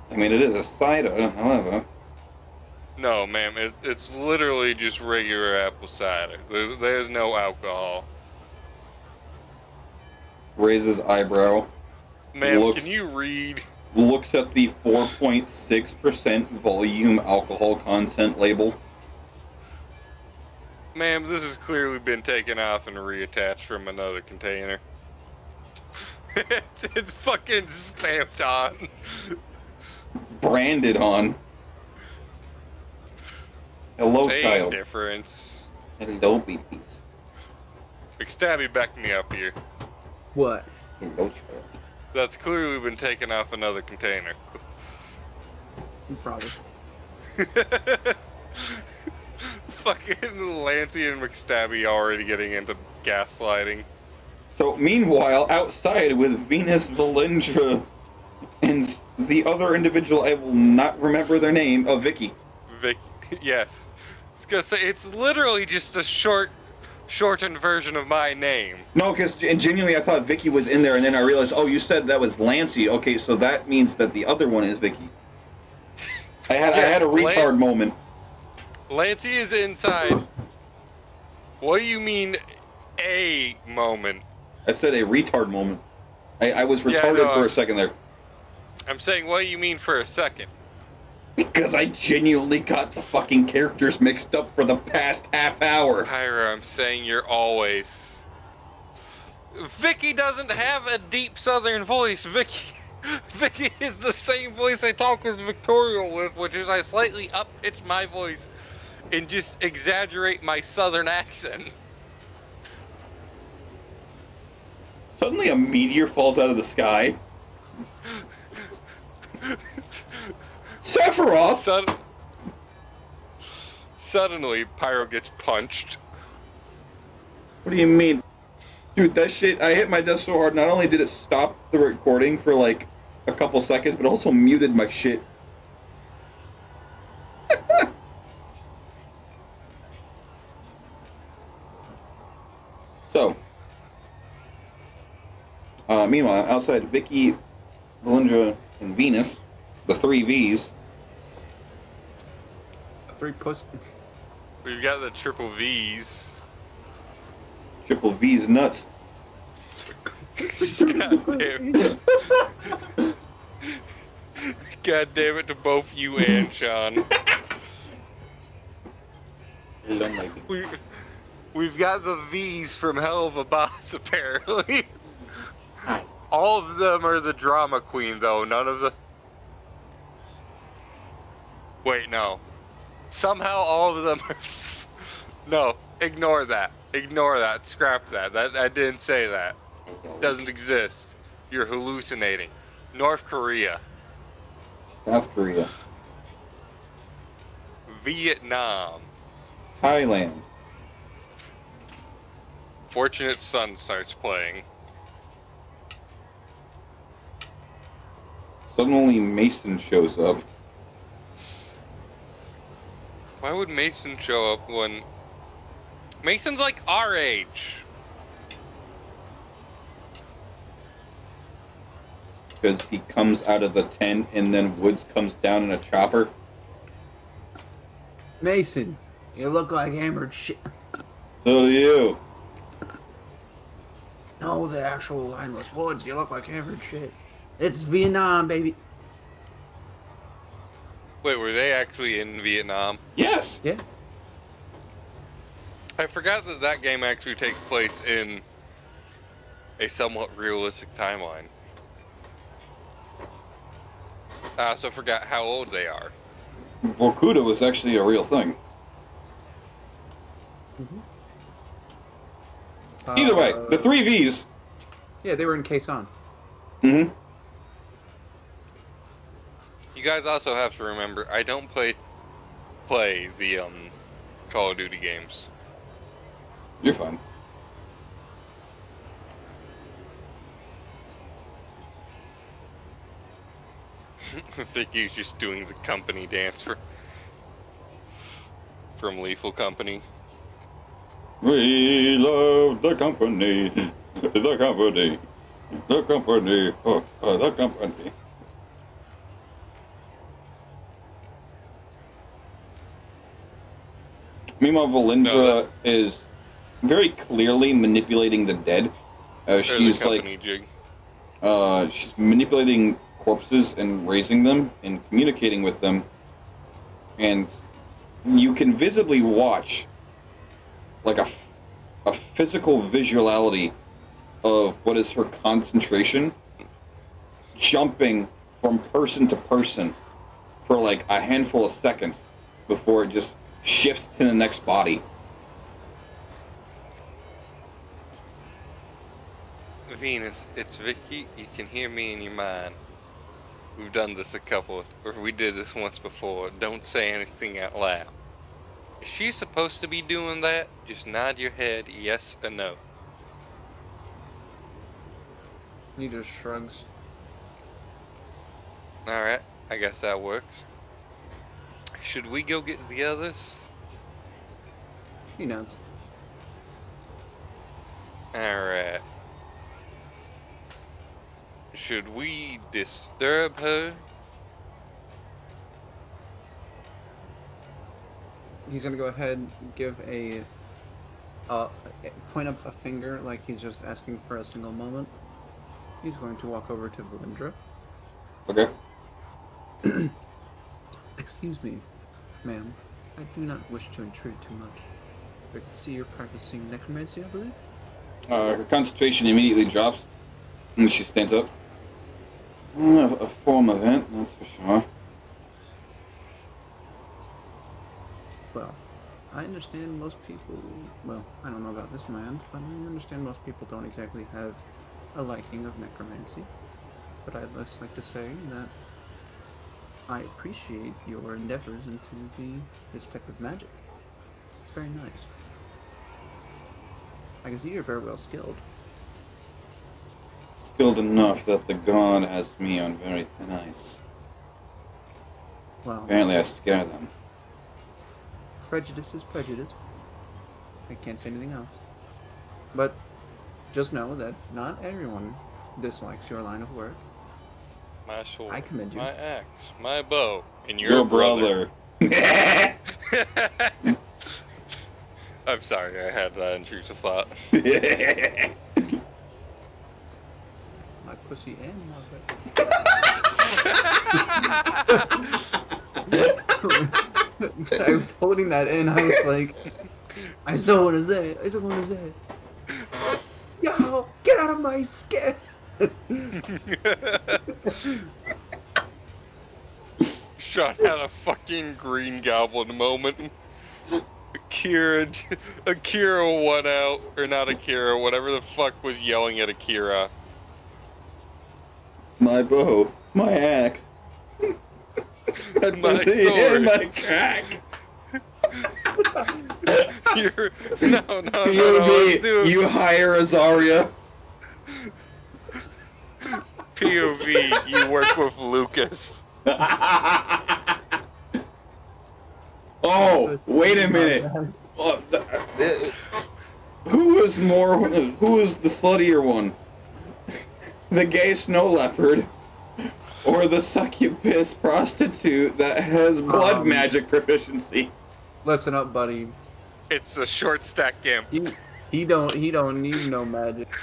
I mean, it is a cider, however. No, ma'am, it's literally just regular apple cider. There's no alcohol. Raises eyebrow. Ma'am, Looks- can you read? Looks at the 4.6% volume alcohol content label. Ma'am, this has clearly been taken off and reattached from another container. it's fucking stamped on. Branded on. Hello, Same child. difference. Hello, babies. McStabby, back me up here. What? Hello, child. That's clearly been taken off another container. Probably. Fucking Lancey and McStabby already getting into gaslighting. So, meanwhile, outside with Venus Valendra and the other individual, I will not remember their name, Vicky. Vic, yes. I was gonna say, it's literally just a shortened version of my name. No, because genuinely I thought Vicky was in there, and then I realized, oh, you said that was Lancey. Okay, so that means that the other one is Vicky. I had a retard moment. Lancey is inside. What do you mean, a moment? I said a retard moment. I was Yeah, retarded no, for a second there. I'm saying, what do you mean for a second? Because I genuinely got the fucking characters mixed up for the past half hour. Pyra, I'm saying you're always. Vicky doesn't have a deep southern voice. Vicky is the same voice I talk with Victoria with, which is I slightly up-pitch my voice and just exaggerate my southern accent. Suddenly a meteor falls out of the sky. Sephiroth! Suddenly, Pyro gets punched. What do you mean? Dude, that shit, I hit my desk so hard, not only did it stop the recording for like a couple seconds, but also muted my shit. So, meanwhile, outside Vicky, Valendra, and Venus, the three V's. Three puss. We've got the triple V's. Triple V's nuts. God damn. God damn it to both you and Sean. We've got the V's from Hell of a Boss, apparently. All of them are the drama queen, though. None of the... Wait, no. Somehow all of them are... No, ignore that. Ignore that. Scrap that. I didn't say that. Doesn't exist. You're hallucinating. North Korea. South Korea. Vietnam. Thailand. Fortunate Son starts playing. Suddenly Mason shows up. Why would Mason show up when... Mason's like our age. Because he comes out of the tent and then Woods comes down in a chopper. Mason, you look like hammered shit. So do you. No, the actual line was Woods, you look like hammered shit. It's Vietnam, baby. Wait, were they actually in Vietnam? Yes. Yeah. I forgot that that game actually takes place in a somewhat realistic timeline. I also forgot how old they are. Vorkuta was actually a real thing. Either way, the three V's. Yeah, they were in Quezon. Mm-hmm. You guys also have to remember, I don't play the Call of Duty games. You're fine. Vicky's just doing the company dance from Lethal Company. We love the company, the company, the company, the company. Meanwhile, Valendra is very clearly manipulating the dead. Or the She's like, company jig. She's manipulating corpses and raising them and communicating with them. And you can visibly watch like a physical visuality of what is her concentration jumping from person to person for like a handful of seconds before it just shifts to the next body. Venus, it's Vicky. You can hear me in your mind. We've done this we did this once before. Don't say anything out loud. Is she supposed to be doing that? Just nod your head yes or no. He just shrugs. Alright, I guess that works. Should we go get the others? He nods. Alright. Should we disturb her? He's gonna go ahead and give a point up a finger like he's just asking for a single moment. He's going to walk over to Valindra. Okay. Excuse me, ma'am. I do not wish to intrude too much. I can see you're practicing necromancy, I believe. Her concentration immediately drops, and she stands up. A form event, that's for sure. Well, I understand most people, well, I don't know about this land, but I understand most people don't exactly have a liking of necromancy. But I'd just like to say that I appreciate your endeavors into this type of magic. It's very nice. I can see you're very well skilled. Skilled enough that the god has me on very thin ice. Well, Apparently I scare them. prejudice is prejudice. I can't say anything else. But just know that not everyone dislikes your line of work. My sword, I commend you. my axe, my bow, and Your brother. I'm sorry, I had that intrusive thought. My pussy and my butt. I was holding that in. I was like, I still want to say it. I still want to say it. Yo, get out of my skin. Sean had a fucking Green Goblin moment. Akira won out, or not Akira, whatever the fuck was yelling at Akira. My bow, my axe, my My pussy, sword. and my crack. No, let's do it. You hire Azaria. POV, you work with Lucas. Oh, wait a minute. Who was the sluttier one? The gay snow leopard, or the succubus prostitute that has blood magic proficiency? Listen up, buddy. It's a short stack imp. He don't need no magic.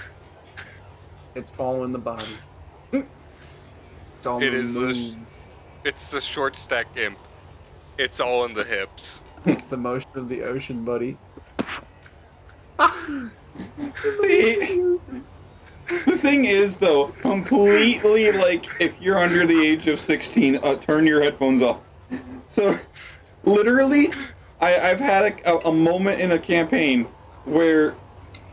It's all in the body. It's all in It the is moves. It's a short stack imp. It's all in the hips. It's the motion of the ocean, buddy. The thing is, though, completely like if you're under the age of 16, turn your headphones off. So, literally, I've had a moment in a campaign where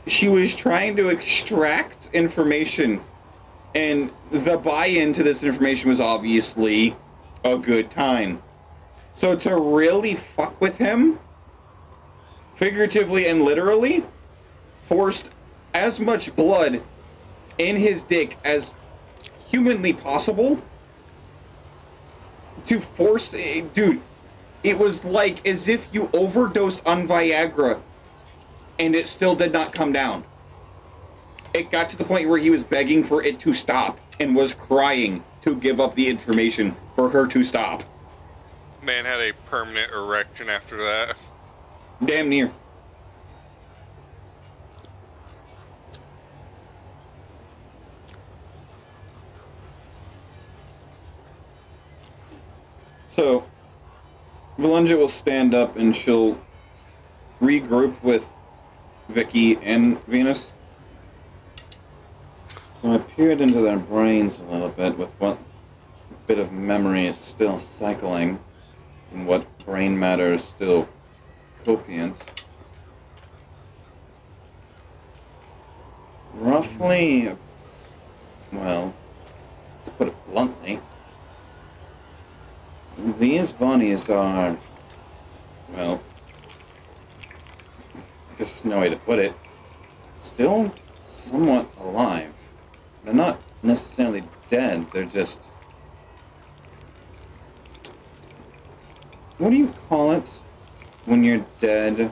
she was trying to extract information, and the buy-in to this information was obviously a good time. So to really fuck with him, figuratively and literally, forced as much blood in his dick as humanly possible to force... Dude, it was like as if you overdosed on Viagra and it still did not come down. It got to the point where he was begging for it to stop and was crying to give up the information for her to stop. Man had a permanent erection after that. Damn near. So, Valunja will stand up and she'll regroup with Vicky and Venus. So I peered into their brains a little bit with what bit of memory is still cycling and what brain matter is still copiant. Roughly, well, to put it bluntly, these bodies are, well, I guess there's no way to put it, still somewhat alive. They're not necessarily dead, they're just, what do you call it when you're dead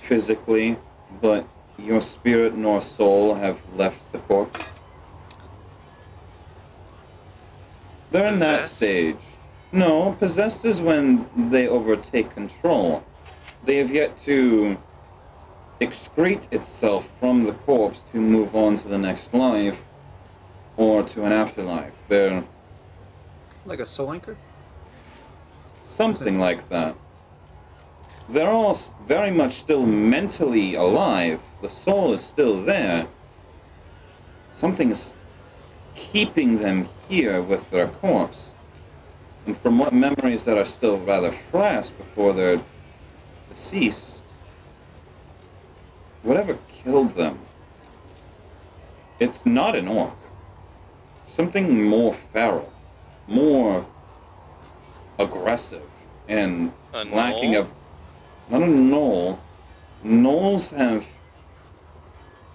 physically, but your spirit nor soul have left the corpse? They're in that Possessed? stage. No, possessed is when they overtake control. They have yet to excrete itself from the corpse to move on to the next life or to an afterlife. They're Like a soul anchor? something like that. They're all very much still mentally alive. The soul is still there. Something is keeping them here with their corpse. And from what memories that are still rather fresh before their decease, whatever killed them, it's not an orc. Something more feral, more aggressive, and A lacking gnoll? of... Not a gnoll. Gnolls have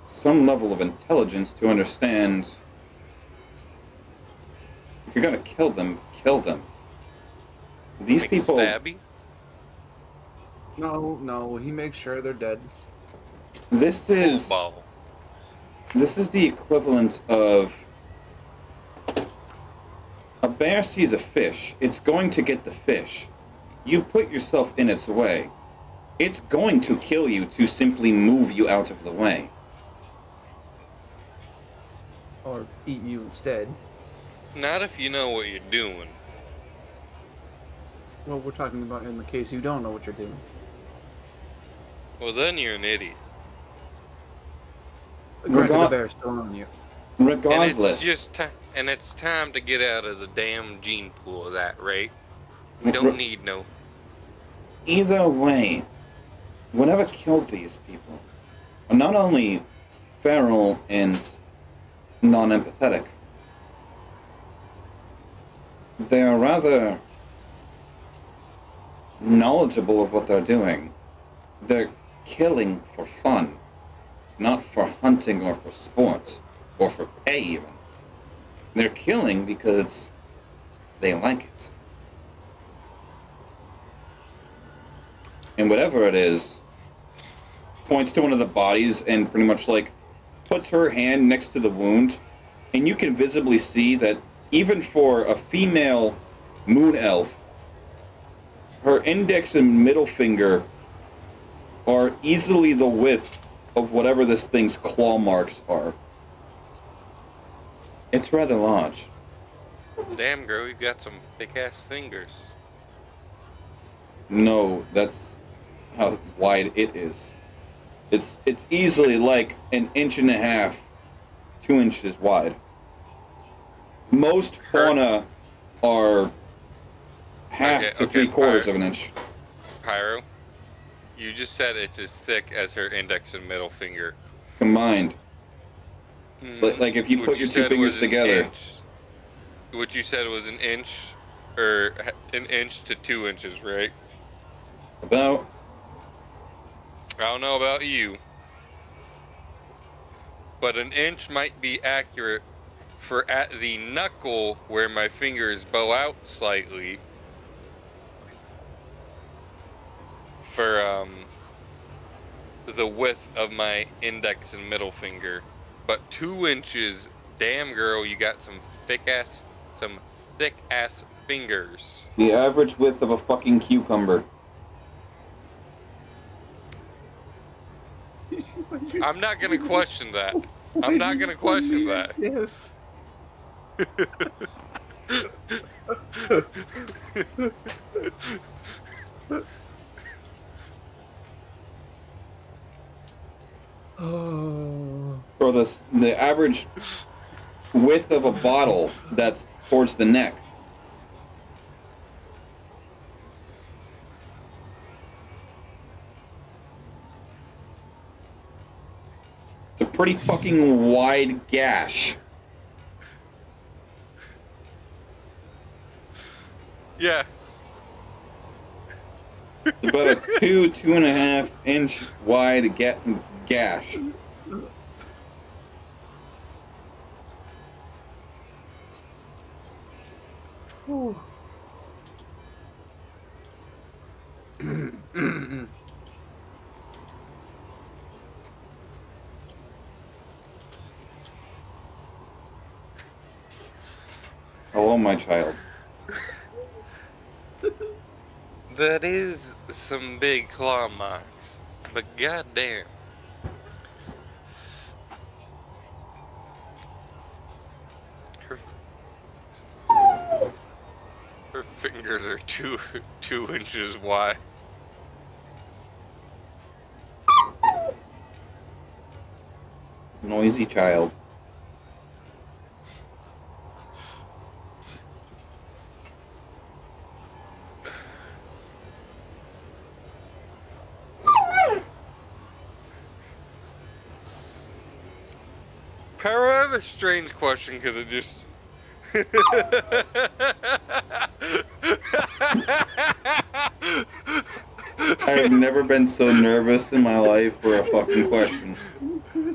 some level of intelligence to understand if you're gonna kill them, kill them. These Like people... Stabby? No, he makes sure they're dead. This is... Ball. This is the equivalent of... A bear sees a fish. It's going to get the fish. You put yourself in its way. It's going to kill you to simply move you out of the way. Or eat you instead. Not if you know what you're doing. Well, we're talking about in the case you don't know what you're doing. Well, then you're an idiot. Granted, the Regard- bear's still on you. Regardless, And it's time to get out of the damn gene pool of that, right? We don't need no. either way, whatever killed these people are not only feral and non-empathetic, they are rather knowledgeable of what they're doing. They're killing for fun, not for hunting or for sport, or for pay even. They're killing because they like it. And whatever it is, points to one of the bodies and pretty much like puts her hand next to the wound, and you can visibly see that even for a female moon elf, her index and middle finger are easily the width of whatever this thing's claw marks are. It's rather large. Damn, girl, you've got some thick ass fingers. No, that's how wide it is. It's easily like an inch and a half, 2 inches wide. Most fauna are half Okay, to okay, 3/4 alright. of an inch. Pyro, you just said it's as thick as her index and middle finger. Combined. Like if you What put your two said fingers was an together. inch. What you said was an inch, or an inch to 2 inches, right? About I don't know about you, but an inch might be accurate for at the knuckle where my fingers bow out slightly. For the width of my index and middle finger, but 2 inches. Damn, girl, you got some thick ass fingers. the average width of a fucking cucumber. I'm not gonna question that. I'm not gonna question that. Yes. Oh. Bro, the average width of a bottle that's towards the neck. It's a pretty fucking wide gash. Yeah. It's about a 2.5 inch wide gash. Whew. Hello, my child. That is some big claw marks, but goddamn. Her fingers are two inches wide. Noisy child. Pero, I have a strange question because it just. I've never been so nervous in my life for a fucking question.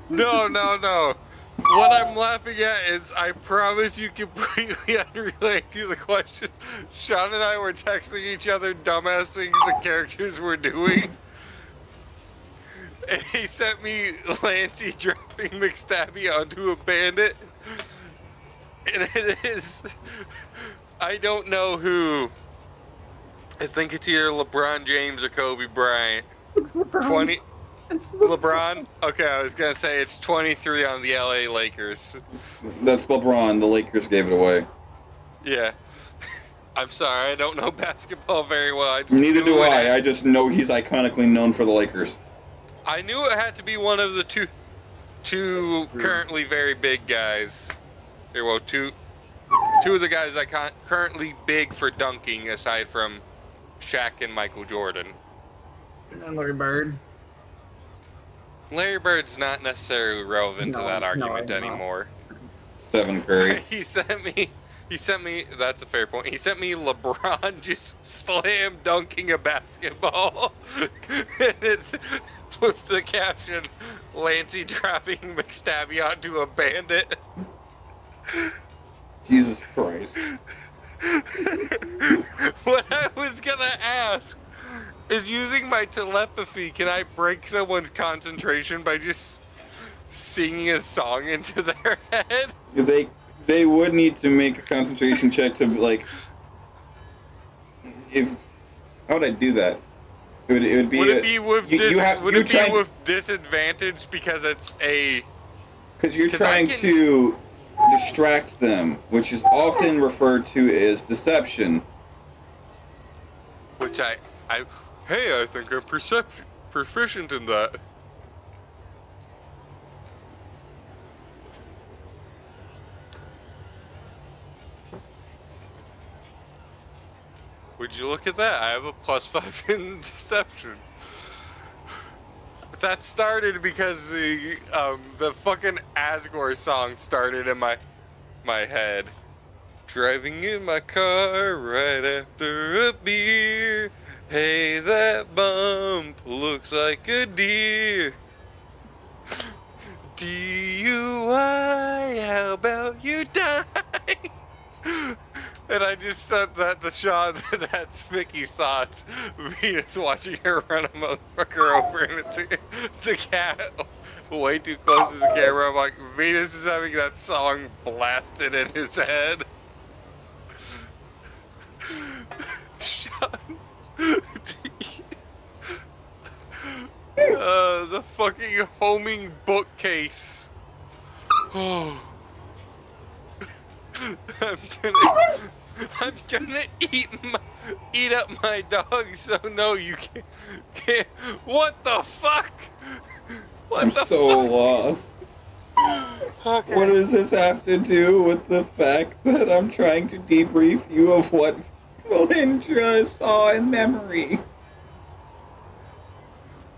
No. What I'm laughing at is I promise you completely unrelated to the question. Sean and I were texting each other dumbass things the characters were doing. And he sent me Lancey dropping McStabby onto a bandit. And it is, I don't know who. I think it's either LeBron James or Kobe Bryant. It's LeBron. 20. It's LeBron? Okay, I was gonna say it's 23 on the LA Lakers. That's LeBron. The Lakers gave it away. Yeah. I'm sorry, I don't know basketball very well. I just Neither knew do it I. had- I just know he's iconically known for the Lakers. I knew it had to be one of the two currently very big guys. Here, well, two of the guys currently big for dunking, aside from Shaq and Michael Jordan. And Larry Bird. Larry Bird's not necessarily relevant to No, that no, argument I'm not. anymore. Stephen Curry. He sent me, that's a fair point. He sent me LeBron just slam dunking a basketball. And it's with the caption, Lancey dropping McStabby onto a bandit. Jesus Christ. What I was gonna ask is, using my telepathy, can I break someone's concentration by just singing a song into their head? They would need to make a concentration check to, like, how would I do that? It would be. Would it be with would it be with disadvantage because it's a? Because you're 'cause I trying can- to distract them, which is often referred to as deception. Which I think I'm proficient in that. Would you look at that? I have a +5 in deception. That started because the fucking Asgore song started in my head. Driving in my car right after a beer. Hey, that bump looks like a deer. DUI, how about you die? And I just said that to Sean, that's Vicky Sots. Venus watching her run a motherfucker over, and it's a cat way too close to the camera. I'm like, Venus is having that song blasted in his head. Sean. The fucking homing bookcase. Oh. I'm gonna I'm gonna eat up my dog. So no, you can't. What the fuck? What I'm the so fuck? lost. Okay. What does this have to do with the fact that I'm trying to debrief you of what Valindra saw in memory?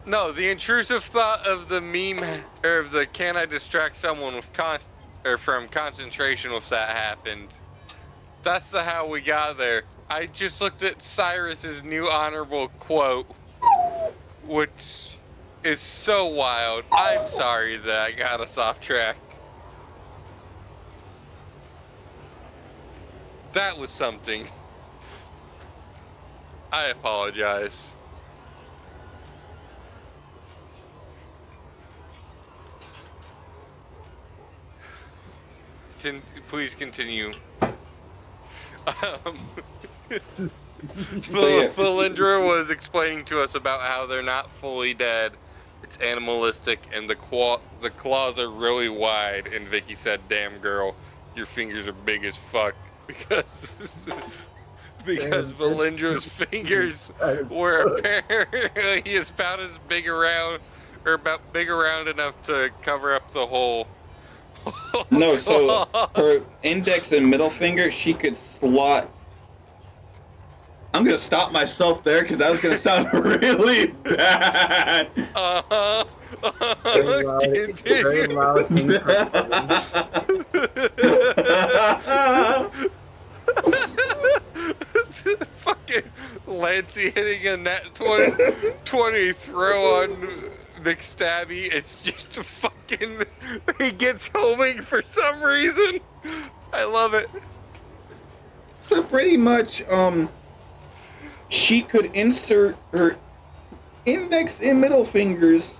No, the intrusive thought of the meme or of the "can I distract someone with from concentration" if that happened. That's how we got there. I just looked at Cyrus's new honorable quote, which is so wild. I'm sorry that I got us off track. That was something. I apologize. Please continue. Valindra was explaining to us about how they're not fully dead. It's animalistic, and the claws are really wide. And Vicky said, "Damn girl, your fingers are big as fuck." Because Valindra's fingers were apparently about as big around, or about big around enough to cover up the whole. No, so her index and middle finger, she could slot. I'm gonna stop myself there because that was gonna sound really bad. Very loud. Fucking Lancey hitting a net 20 throw on McStabby. It's just a fucking. He gets homing for some reason. I love it. So pretty much, she could insert her index and middle fingers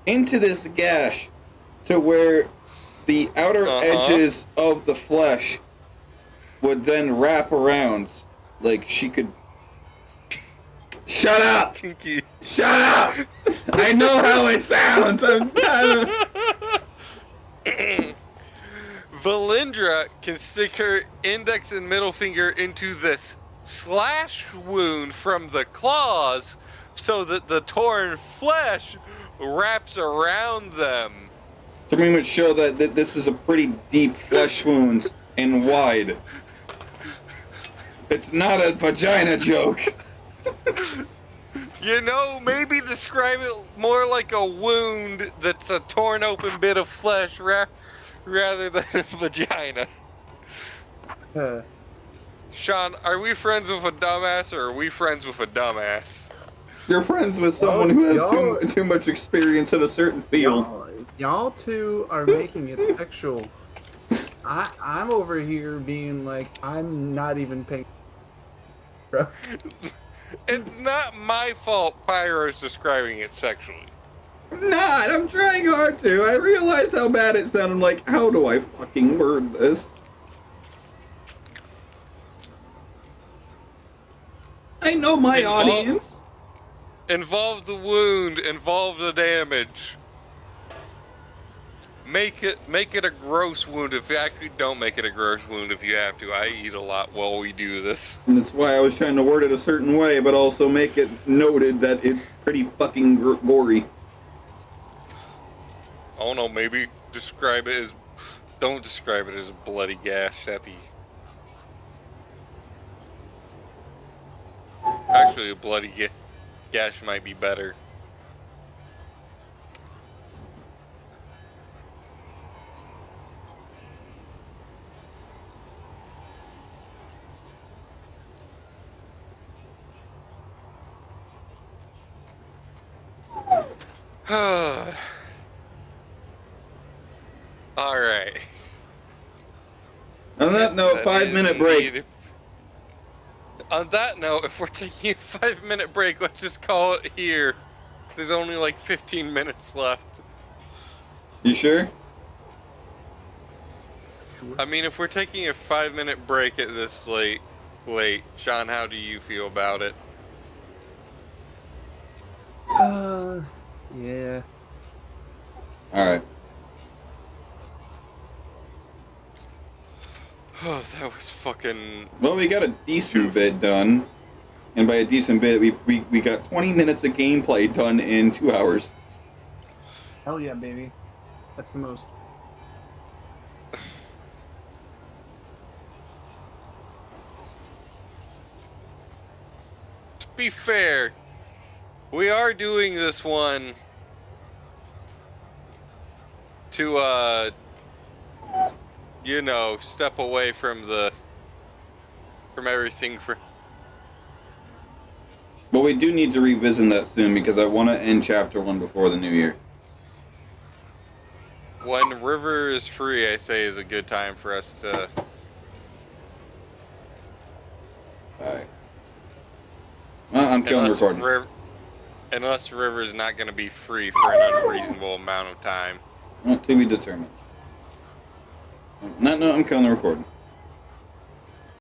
into this gash to where the outer edges of the flesh would then wrap around. Like she could. Shut up! Kinky. Shut up! I know how it sounds. I'm kind of. Valindra can stick her index and middle finger into this slash wound from the claws so that the torn flesh wraps around them. To pretty much show that this is a pretty deep flesh wound and wide. It's not a vagina joke. You know, maybe describe it more like a wound that's a torn open bit of flesh rather than a vagina. Sean, are we friends with a dumbass or are we friends with a dumbass? You're friends with someone who has too much experience in a certain field. Y'all two are making it sexual. I'm over here being like, I'm not even paying. It's not my fault Pyro's describing it sexually. I'm not. I'm trying hard to. I realized how bad it sounded. I'm like, how do I fucking word this? I know my audience. Involve the wound, involve the damage. Make it a gross wound. If you actually don't make it a gross wound, if you have to. I eat a lot while we do this. And that's why I was trying to word it a certain way, but also make it noted that it's pretty fucking gory. I don't know, maybe describe it as... Don't describe it as a bloody gash, that'd be... Actually, a bloody gash might be better. Alright. On that note, 5-minute break. On that note, if we're taking a 5-minute break, let's just call it here. There's only like 15 minutes left. You sure? I mean, if we're taking a 5-minute break at this late, Sean, how do you feel about it? Yeah. Alright. Oh, That was fucking. Well, we got a decent bit done. And by a decent bit, we got 20 minutes of gameplay done in 2 hours. Hell yeah, baby. That's the most. To be fair, we are doing this one to, you know, step away from everything for. But we do need to revisit that soon because I want to end Chapter 1 before the new year. When River is free, I say is a good time for us to. Alright. I'm killing recording. Unless River is not going to be free for an unreasonable amount of time. Well, to be determined. No, I'm killing the recording.